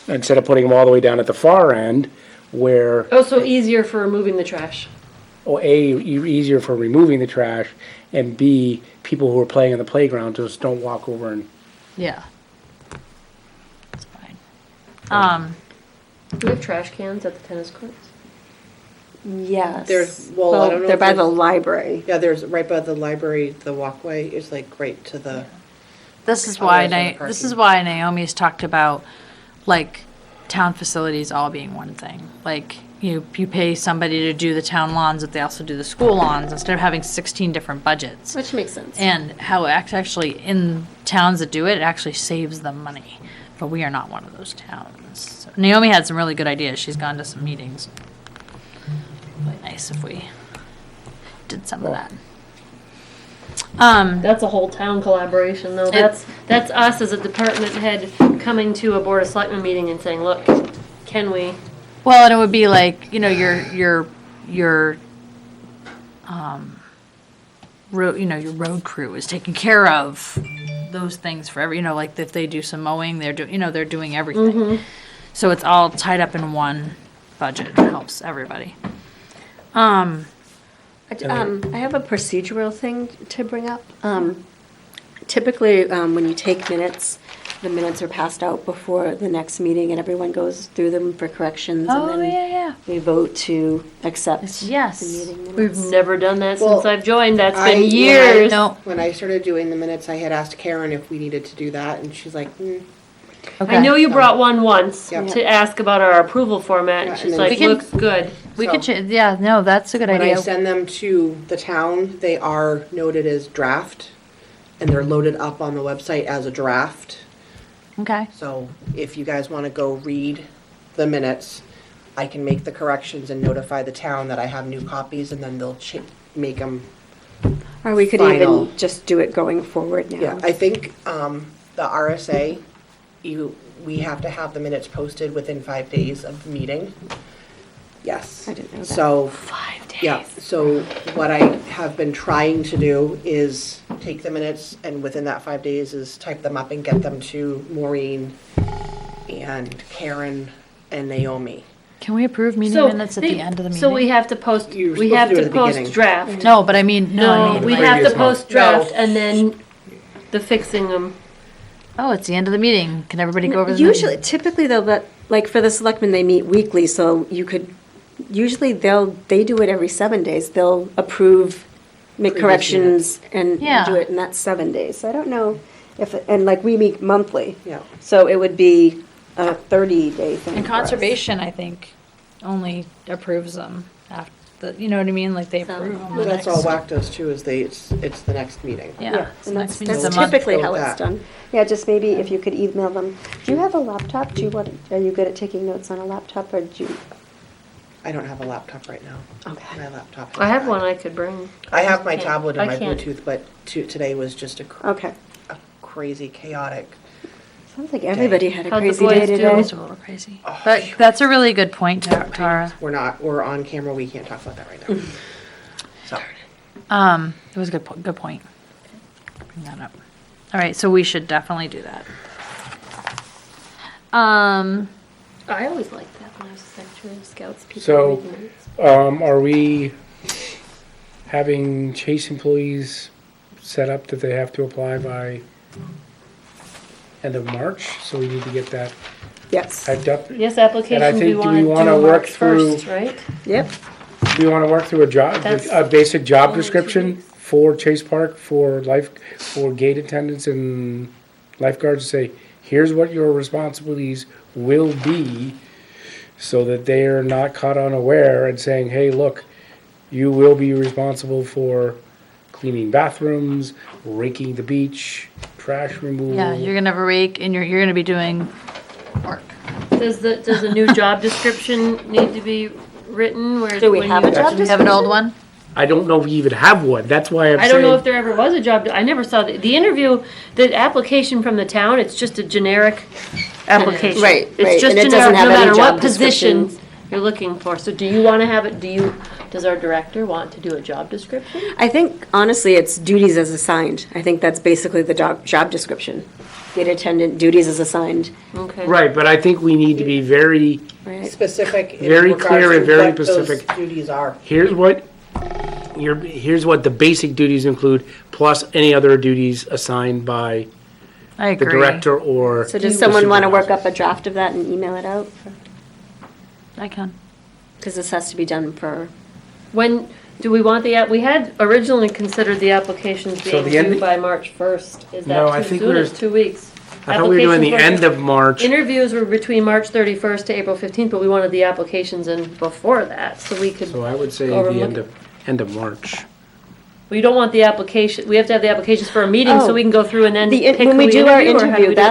Instead of putting them all the way down at the far end where, Oh, so easier for removing the trash. or A, easier for removing the trash, and B, people who are playing in the playground just don't walk over and Yeah. That's fine. Do we have trash cans at the tennis courts? Yes. There's- well, I don't know They're if by the there's- library. Yeah, there's, right by the library, the walkway is like right to the, This is Oh, why that's on the This is parking. why Naomi's talked about like town facilities all being one thing. Like you pay somebody to do the town lawns, but they also do the school lawns instead of having 16 different budgets. Which makes sense. And how actually in towns that do it, it actually saves them money. But we are not one of those towns. So Naomi had some really good ideas. She's gone to some meetings. Really nice if we did some of that. That's a whole town collaboration though. That's us as a department head coming to a board of selectmen meeting and saying, look, can we? Well, and it would be like, you know, your road, your road crew is taking care of those things for every, like if they do some mowing, they're doing everything. So it's all tied up in one budget. It helps everybody. I have a procedural thing to bring up. Typically, when you take minutes, the minutes are passed out before the next meeting and everyone goes through them for corrections. Oh, And then yeah. we vote to accept Yes. the meeting We've minutes. never done that Well, since I've joined. That's I- been when I- years. No. when I started doing the minutes, I had asked Karen if we needed to do that, and she's like, Okay. I know you brought one once Yeah. to ask about our approval format. Yeah, and she's and then- like, We can- looks good. We So- could, yeah, no, that's a good when I idea. send them to the town, they are noted as draft, and they're loaded up on the website as a draft. Okay. So if you guys want to go read the minutes, I can make the corrections and notify the town that I have new copies, and then they'll make them. Or we could Final. even just do it going forward now. Yeah, I think the RSA, we have to have the minutes posted within 5 days of the meeting. Yes. I didn't know that. So, 5 days. yeah, so what I have been trying to do is take the minutes and within that 5 days is type them up and get them to Maureen and Karen and Naomi. Can we approve meeting So minutes at they- the end of the meeting? So we have to post, You were we supposed have to do it to at the post beginning. draft. No, but I mean, No, we have Previous to month. post draft No. and then the fixing them. oh, it's the end of the meeting. Can everybody go over the Usually, typically though, but like for the selectmen, they meet weekly, so you could, usually they do it every 7 days. They'll approve, make Previous corrections and Yeah. do it in that 7 days. So I don't know if, and like we meet monthly. Yeah. So it would be a 30-day thing. And for us. conservation, I think, only approves them after, you know what I mean? Like they approve them. Well, the that's all next- WAC does too, is it's the next meeting. Yeah. Yeah, so and next that's meeting's a month. typically how Go it's back. done. Yeah, just maybe if you could email them. Do you have a laptop? Are you good at taking notes on a laptop or do you? I don't have a laptop right now. Okay. My laptop. I have died. one I could bring. I have my Can't- tablet I and my can't. Bluetooth, but today was just Okay. a crazy chaotic Sounds like everybody had a How'd the crazy boys day do? today. It's a little crazy. But that's a really good point, Tara. We're on camera, we can't talk about that right now. So, It was a good point. Bring that up. All right, so we should definitely do that. I always liked that when I was secretary of scouts. People So- read notes. Are we having Chase employees set up that they have to apply by end of March? So we need to get that Yes. typed up. Yes, applications we think, do want we to wanna do work March through- 1st, right? Yep. Do you want to work through That's a basic job only 2 description weeks. for Chase Park, for gate attendants and lifeguards, to say, here's what your responsibilities will be, so that they are not caught unaware and saying, hey, look, you will be responsible for cleaning bathrooms, raking the beach, trash removal. Yeah, you're gonna have a rake and you're gonna be doing work. Does the new job description need to be written? Where Do we when have you- a job Do you have an old one? I don't know if we even have one, that's why I'm I don't know if saying, there ever was a job, I never saw the interview, the application from the town, it's just a generic application. Right, right, It's just and it doesn't generic, no have any matter job what position descriptions. you're looking for. So do you wanna have it, does our director want to do a job description? I think honestly, it's duties as assigned. I think that's basically the job description. Gate attendant, duties as assigned, Okay. right, but I think we need to be very, right? specific in Very regards clear to and very what those specific. duties are. here's what the basic duties include, plus any other duties assigned by I the agree. director or. So does the someone want to work supervisor. up a draft of that and email it out? I can. Because this has to be done for, When, do we want we had originally considered the applications So being the end- due by March 1st. Is No, I that too think soon? we're- It's 2 weeks. I thought we were doing the Applications end of March. Interviews were between March 31st to April 15th, but we wanted the applications in before that, so we could, So I would say Or the look end of March. we don't want the application, we have to have the applications for a meeting, so Oh. we can go through and then pick who when we we do our interview, or how do we interview, do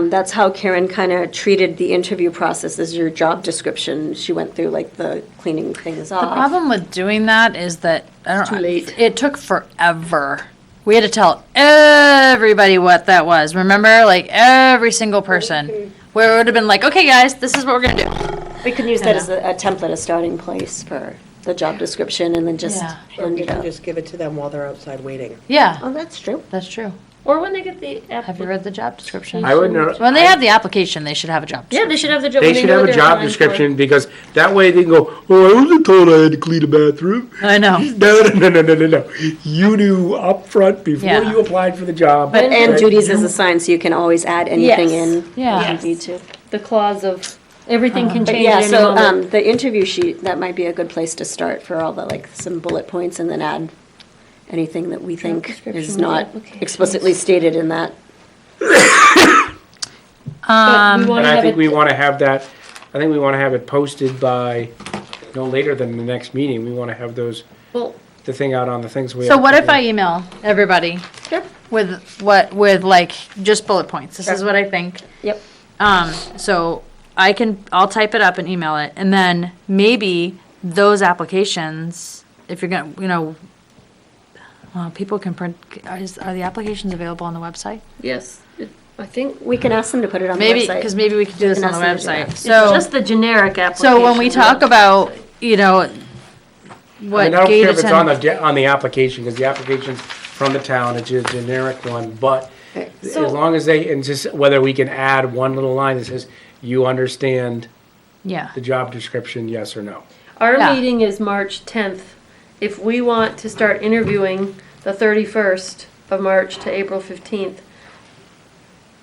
it? that's how Karen kind of treated the interview process as your job description. She went through like the cleaning things The off. problem with doing that is that, I don't know. too late. It took forever. We had to tell everybody what that was, remember? Like, every single person. Where it would have been like, okay, guys, this is what we're gonna do. We could use that as a template, a starting place for the job description and then just Yeah. Or hand we it can out. just give it to them while they're outside waiting. Yeah, Oh, that's true. that's true. Or when they get the Have you read the job description? I would know. When they have the application, they should have a job Yeah, description. they should have the job. They when should know have what a they're job applying for. description, because that way they can go, oh, I wasn't told I had to clean a bathroom. I know. No. You knew up front before Yeah. you applied for the job. But, and that duties you- as assigned, so you can always add anything Yes. in Yeah. if you need to. The clause of, everything can But change yeah, at any so moment. the interview sheet, that might be a good place to start for all the, like, some bullet points and then add anything that we think description is with not applications. explicitly stated in that. But we And wanna I have think it- we want to have that, I think we want to have it posted by no later than the next meeting. We want to have Well, the thing out on the things we. So have what to if do. I email everybody Yep. with like, just bullet points? This is Sure. what I think. Yep. So I'll type it up and email it, and then maybe those applications, if you're gonna, well, people can print, are the applications available on the website? yes, I think We can ask them to put it on the Maybe, website. because maybe we could do this can on the ask them to do website. that. it's So, just the generic application. so when we talk about, I mean, what I don't gate care if it's on attendant. on the application, because the application's from the town, it's just a generic one, but as So- long as they, and just whether we can add one little line that says, you understand Yeah, the job description, yes or no. Our Yeah. meeting is March 10th. If we want to start interviewing the 31st of March to April 15th,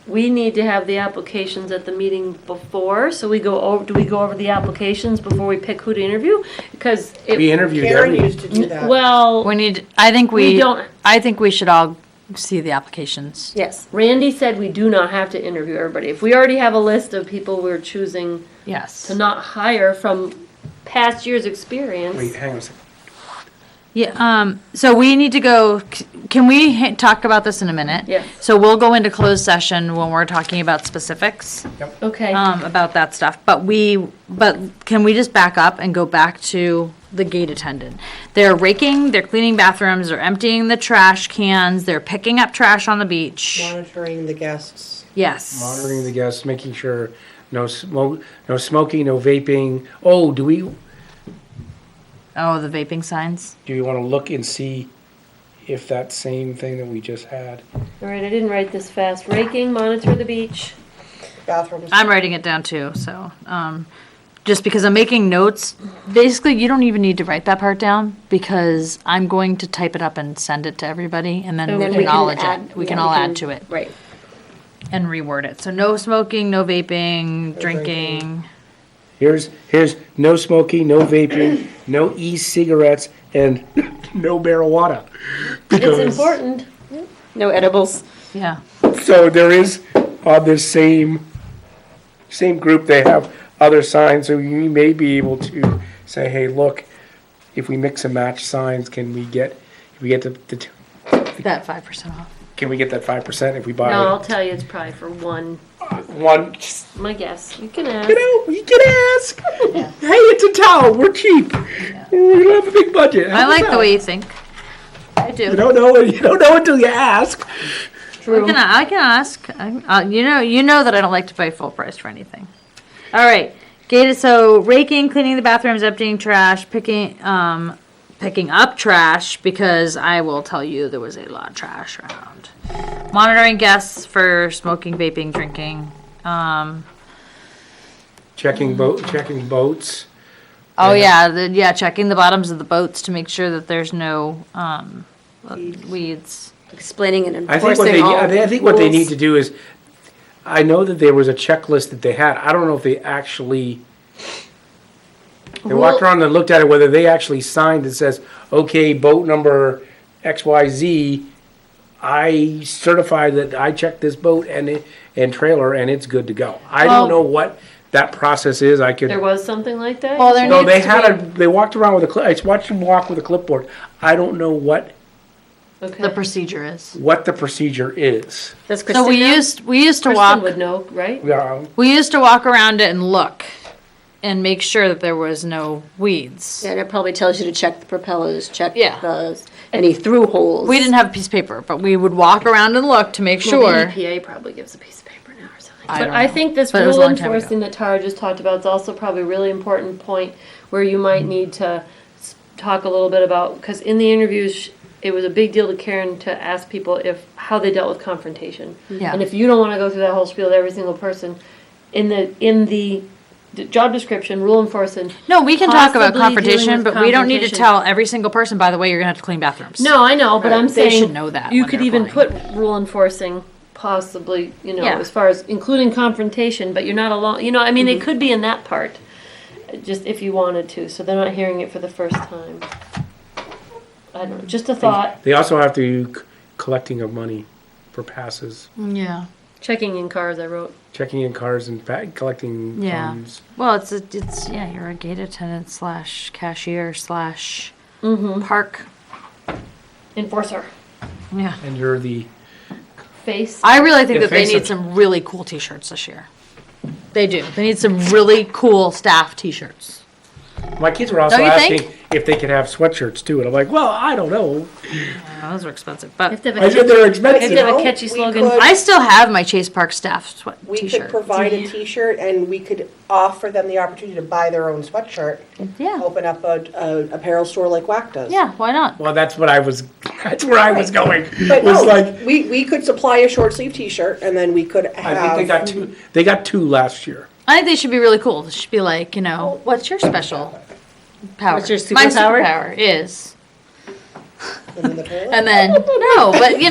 we need to have the applications at the meeting before, so we go over, do we go over the applications before we pick who to interview? Because We it, interviewed Karen every, used to do that. well, we need, I think we don't, I think we should all see the applications. Yes. Randy said we do not have to interview everybody. If we already have a list of people we're choosing Yes. to not hire from past years' experience. wait, hang on a second. Yeah, so we need to go, can we talk about this in a minute? Yes. So we'll go into closed session when we're talking about specifics, Okay. about that stuff. But can we just back up and go back to the gate attendant. They're raking, they're cleaning bathrooms, they're emptying the trash cans, they're picking up trash on the beach. Monitoring the guests. Yes. Monitoring the guests, making sure no smoking, no vaping. Oh, do we Oh, the vaping signs. want to look and see if that same thing that we just had? All right, I didn't write this fast. Raking, monitor the beach. Bathrooms. I'm writing it down too, so, just because I'm making notes, basically, you don't even need to write that part down, because I'm going to type it up and send it to everybody, and then And we'll then we can acknowledge add- it. We can yeah, all we can- add to it Right. and reword it. So no smoking, no vaping, drinking. Here's no smoking, no vaping, no e-cigarettes, and no marijuana. It's important. No edibles. Yeah. So there is, on this same group, they have other signs, so you may be able to say, hey, look, if we mix and match signs, can we get That 5% off. can we get that 5% if we buy No, I'll tell you, it's probably for one. one? My guess. You can ask. You know, you can ask. Hey, it's a town, we're cheap. We don't have a big budget. I like the way you think. I You do. don't know until you ask. I can ask. You know that I don't like to pay full price for anything. All right. Gated. So raking, cleaning the bathrooms, emptying trash, picking up trash, because I will tell you there was a lot of trash around. Monitoring guests for smoking, vaping, drinking. Checking boats. Oh yeah, checking the bottoms of the boats to make sure that there's no weeds. Explaining and I think enforcing all I think what they rules. need to do is, I know that there was a checklist that they had. I don't know if they actually, they walked around and looked at it, whether they actually signed that says, okay, boat number XYZ, I certify that I checked this boat and trailer and it's good to go. I Well- don't know what that process is. I could. There was something like that? Well, there No, needs they to had they walked around with I watched them walk with a clipboard. I don't know what Okay. the procedure is. the procedure is. Does So Kristen we know? used to Kristen walk. would know, right? We used to walk around it and look and make sure that there was no weeds. Yeah, and it probably tells you to check the propellers, check Yeah. any through holes. We didn't have a piece of paper, but we would walk around and look to make Well, sure. the EPA probably gives a piece of paper now or something. I But don't I know. think this But it was a rule long time ago. enforcing that Tara just talked about is also probably a really important point where you might need to talk a little bit about, because in the interviews, it was a big deal to Karen to ask people how they dealt with confrontation. Yeah. And if you don't want to go through that whole spiel with every single person, in the job description, rule enforcement. No, we can talk about possibly confrontation, dealing with but we don't need to confrontation. tell every single person, by the way, you're gonna have to clean bathrooms. No, I know, but I'm They saying. should know that You when could they're even applying. put rule enforcing, possibly, Yeah. as far as including confrontation, but you're not alone, I mean, it could be in that part, just if you wanted to, so they're not hearing it for the first time. I don't know, just a thought, They also have to collecting of money for passes, Yeah. checking in cars, I wrote. checking in cars and collecting Yeah. funds. Well, you're a gate attendant / cashier / park. Enforcer, Yeah. And you're the face. I really think The that they face need of- some really cool t-shirts this year. They do. They need some really cool staff t-shirts. my kids were also Don't you think? asking if they could have sweatshirts too, and I'm like, well, I don't know. Those are expensive, You but have to have I a said they're you expensive. have to have a No, catchy we slogan. could- I still have my Chase Park staff We t-shirt. could provide a T-shirt, and we could offer them the opportunity to buy their own sweatshirt. Yeah. Open up a apparel store like WAC does. Yeah, why not? Well, that's where I was going. But was no, like, we could supply a short sleeve T-shirt, and then we could have. I think they got two last year. I think they should be really cool. They should be like, what's your special power? What's your My superpower? superpower is. them in the toilet. And then, no, but like, They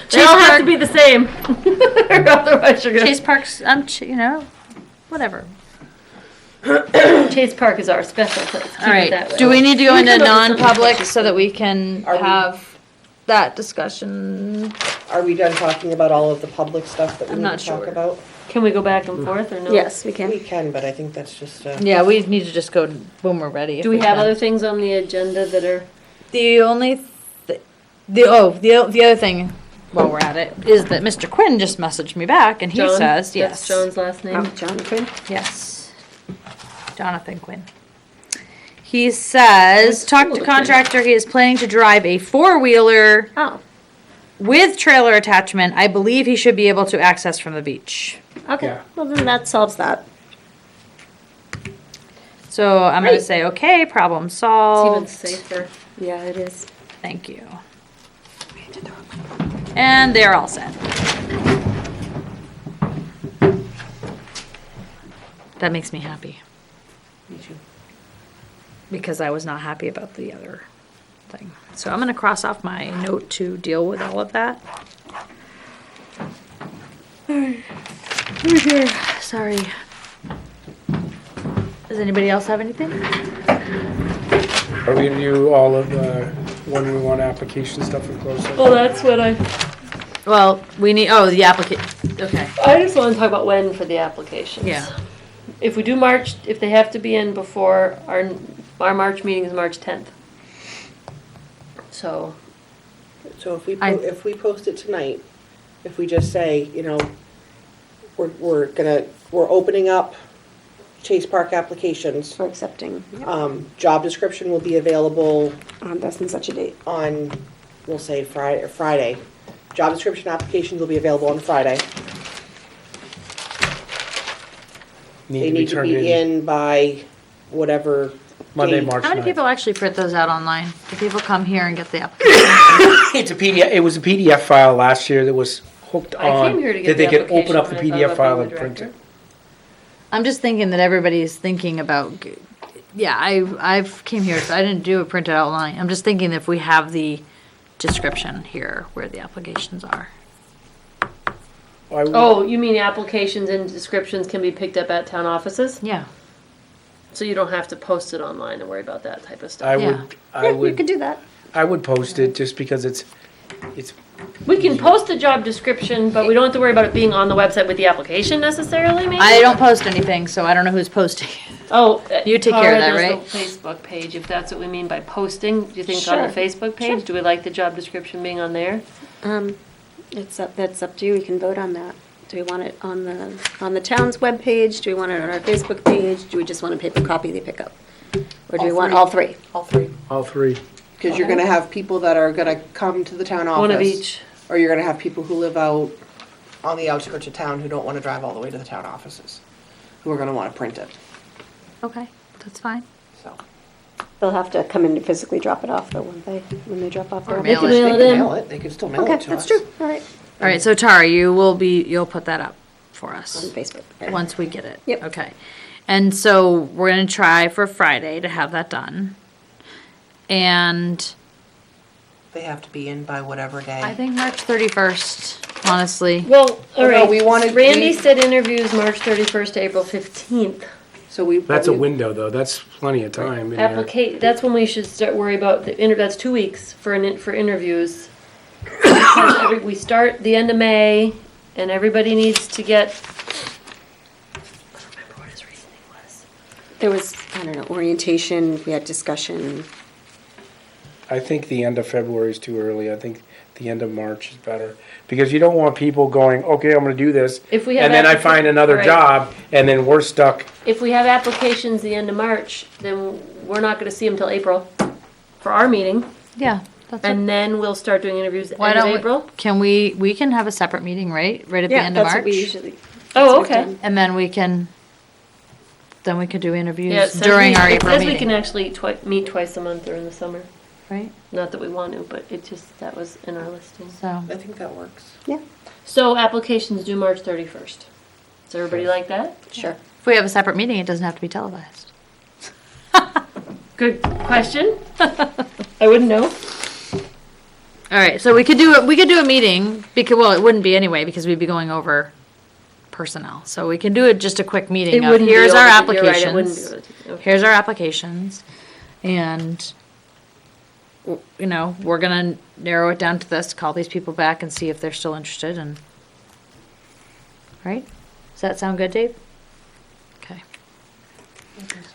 Chase all have Park, to be the same. Otherwise you're gonna. Chase Park's, whatever. Chase Park is our special place. Keep All it that right, way. do we need to go We into can look at something non-public catchy. so that we can Are we- have that discussion? Are we done talking about all of the public stuff that we I'm need not to talk sure. about? Can we go back and forth or no? Yes, we We can. can, but I think that's just. Yeah, we need to just go when we're ready. Do we have other things on the agenda that are? The only, the other thing, while we're at it, is that Mr. Quinn just messaged me back and he John? says, yes. That's John's last name. Oh, Jonathan? Yes. Jonathan Quinn. He says, That's talk cool to looking. contractor, he is planning to drive a four-wheeler Oh, with trailer attachment. I believe he should be able to access from the beach. okay. Yeah. Well, then that solves that. So I'm gonna Great. say, okay, problem It's even solved. safer. Yeah, it is. Thank you. And they're all set. That makes me happy. Me too. Because I was not happy about the other thing. So I'm gonna cross off my note to deal with all of that. Alright. Sorry. Does anybody else have anything? Are we gonna do all of when we want application stuff in closed session? Well, that's what Well, we need, oh, the applica, okay, I just want to talk about when for the applications. yeah. If we do March, if they have to be in before, our March meeting is March 10th. So, So I- if we post it tonight, if we just say, you know, we're opening up Chase Park applications. For accepting. Job description will be available On thus and such a date. on, we'll say Friday. Job description applications will be available on Friday. They need to turned be in by whatever Monday, date. March How many 9th. people actually print those out online? Do people come here and get the application? It's a PDF, it was a PDF file last year that was hooked I on, came here to get that they the could open up the application when I PDF thought file about and being print the it. I'm just thinking that everybody's thinking about, yeah, I've came here, so I didn't do a printed outline. I'm just thinking if we have the description here where the applications are. I would- oh, you mean applications and descriptions can be picked up at town offices? Yeah. So you don't have to post it online and worry about that type of stuff. I Yeah. would, I Yeah, you could would, do that. I would post it just because it's, We can post a job description, but we don't have to worry about it being on the website with the application necessarily, maybe? I don't post anything, so I don't know who's posting. Oh. You take care of that, Tara right? does the Facebook page, if that's what we mean by posting. Do you think on the Sure. Facebook page? Do we like the job description being on there? That's up to you. We can vote on that. Do we want it on the town's webpage? Do we want it on our Facebook page? Do we just want a paper copy they pick up? Or do we want all three? All three. all three. Because you're gonna have people that are gonna come to the town office. One of each. Or you're gonna have people who live out on the outskirts of town who don't wanna drive all the way to the town offices, who are gonna wanna print it, Okay, that's fine. so. They'll have to come in to physically drop it off though, when they drop off their Or mail application. it. Mail They it can in. mail it, they can still mail Okay, it to us. that's true. All right. All right, so Tara, you'll put that up for On us Facebook. Okay. once we get it. Yep. Okay. And so we're gonna try for Friday to have that done. And They have to be in by whatever day. I think March 31st, honestly. Well, all no, right. we wanted- Randy we- said interviews March 31st to April 15th. So we. That's a window though, that's plenty of time in there. That's when we should start worry about that's 2 weeks for interviews. Because we start the end of May and everybody needs to get. I don't remember what his reasoning was. There was, I don't know, orientation, we had discussion. I think the end of February is too early, I think the end of March is better. Because you don't want people going, okay, I'm gonna do this, If we have and then I applica- find another right. job, and then we're stuck. If we have applications the end of March, then we're not gonna see them till April for our meeting. Yeah, that's And then we'll start doing interviews Why end of don't April. Can we can have a separate meeting, right? Right at the Yeah, end of that's what we March? usually. Oh, that's what we've okay. done. And then we could do Yeah, it interviews says during our it April says we can meeting, actually meet twice a month during the summer. right? Not that we want to, but that was in our listing. So, I think that works. Yeah, So applications due March 31st. Does everybody like that? sure. if we have a separate meeting, it doesn't have to be televised. Good question. I wouldn't know. All right, so we could do a meeting because, well, it wouldn't be anyway because we'd be going over personnel. So we can do it just a quick meeting of wouldn't be here's our over- you're right, it wouldn't be applications. over- okay. Here's our applications. And you know, we're gonna narrow it down to this, call these people back and see if they're still interested and right? Does that sound good, Dave? Okay.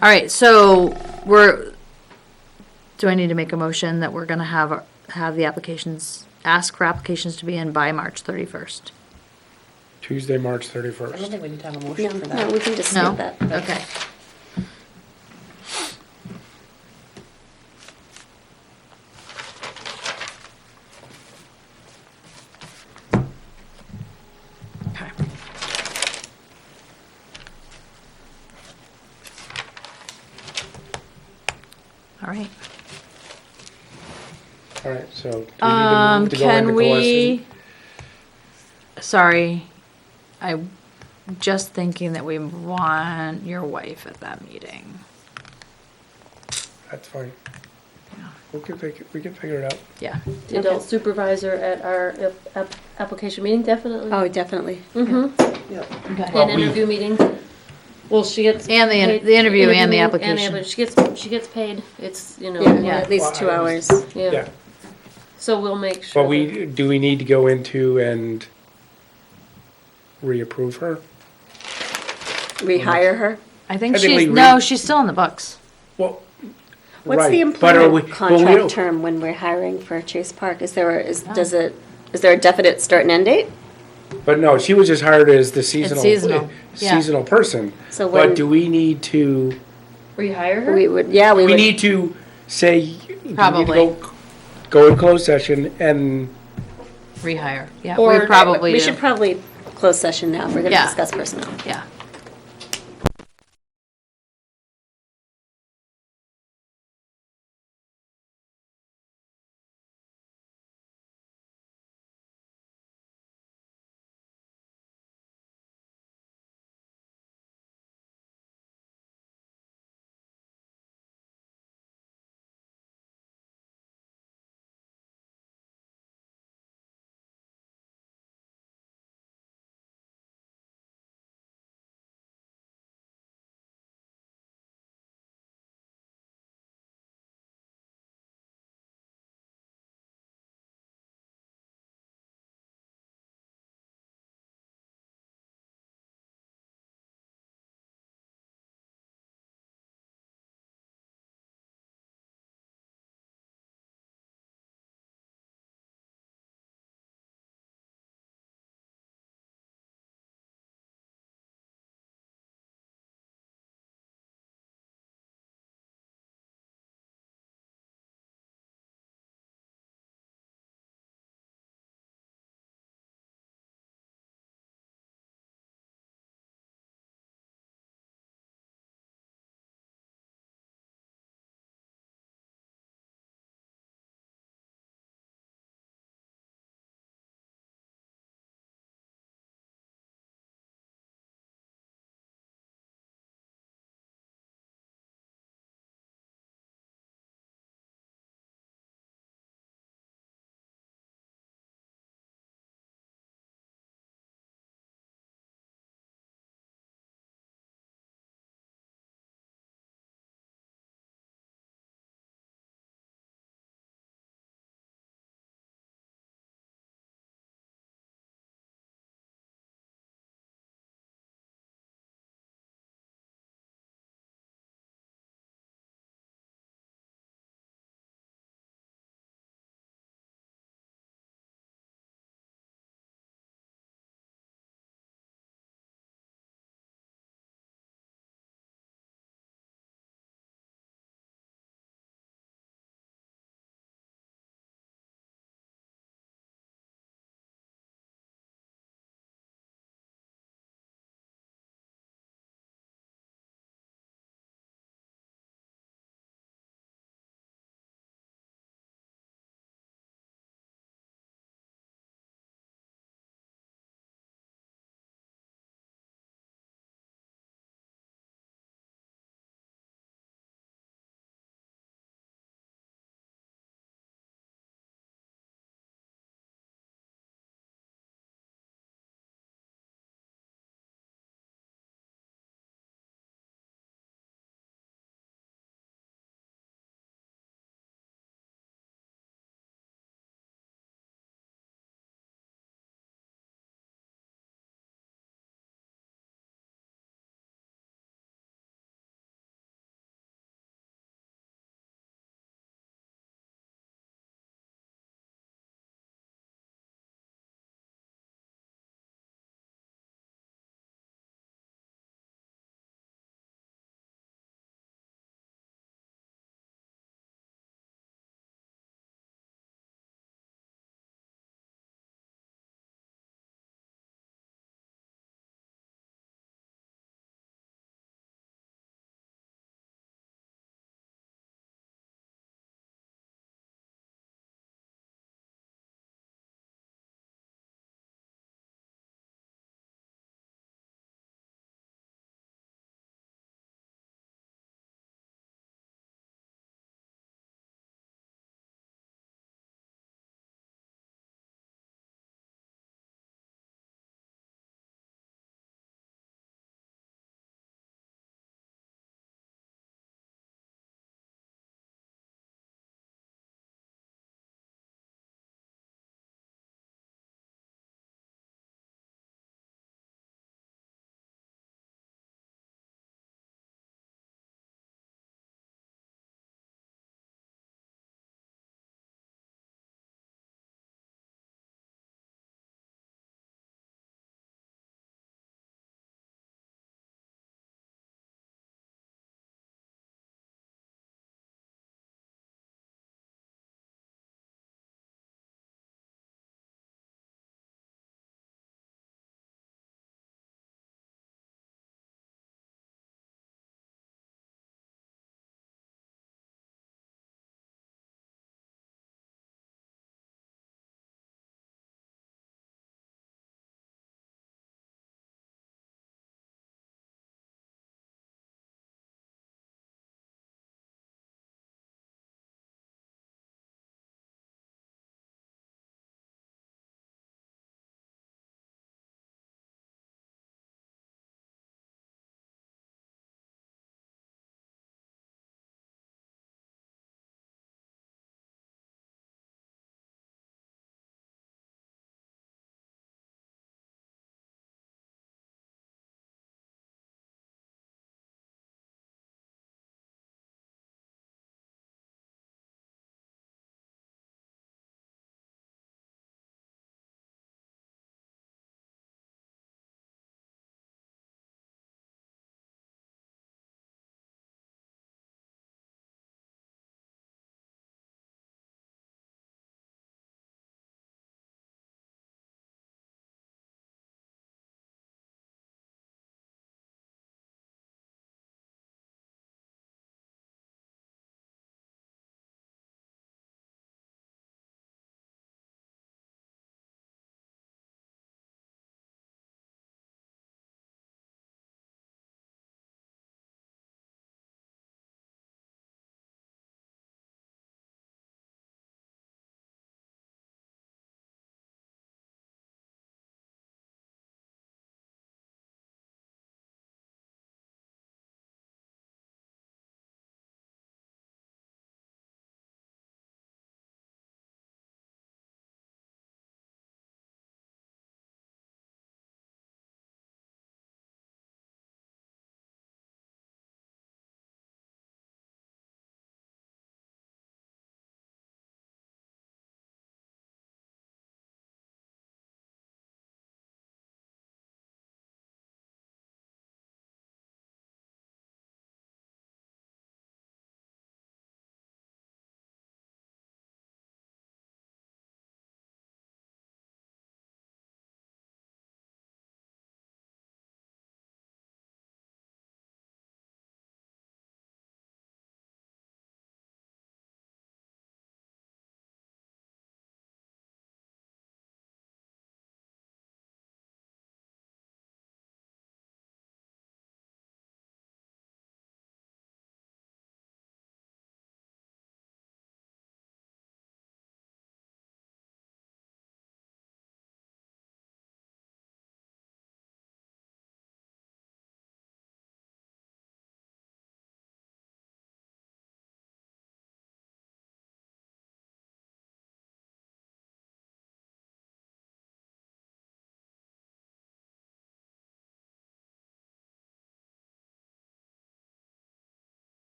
All right, so do I need to make a motion that we're gonna have the applications, ask for applications to be in by March 31st? Tuesday, March I don't 31st. think we need to have a No, motion for no, that. we can just No? state that. Okay. All right, so do we need to move to go Can into we, sorry, I'm just thinking that we want your wife at that meeting. That's fine. We can figure it out. Yeah. The adult supervisor at our application meeting, definitely. Oh, definitely. Okay. Well, And we- interview meeting. Well, she gets. And the paid- the interview and the application. but she gets paid. It's, you know, Yeah, at yeah, least Well, 2 I was- hours. Yeah, So we'll make sure. but do we need to go into and reapprove her? Rehire her. I think Technically, she's still in the books. Well, What's the right, but are we- employment but we contract don't- term when we're hiring for Chase Park? Is there a definite start and end date? But no, she was just hired as the seasonal yeah. seasonal person. So But when do we need to? Rehire her? we would, We would. need to say do we need to Probably. go in closed session and Rehire. Yeah, Or- we probably We do. should probably close session now. We're going to Yeah. discuss personnel. Yeah.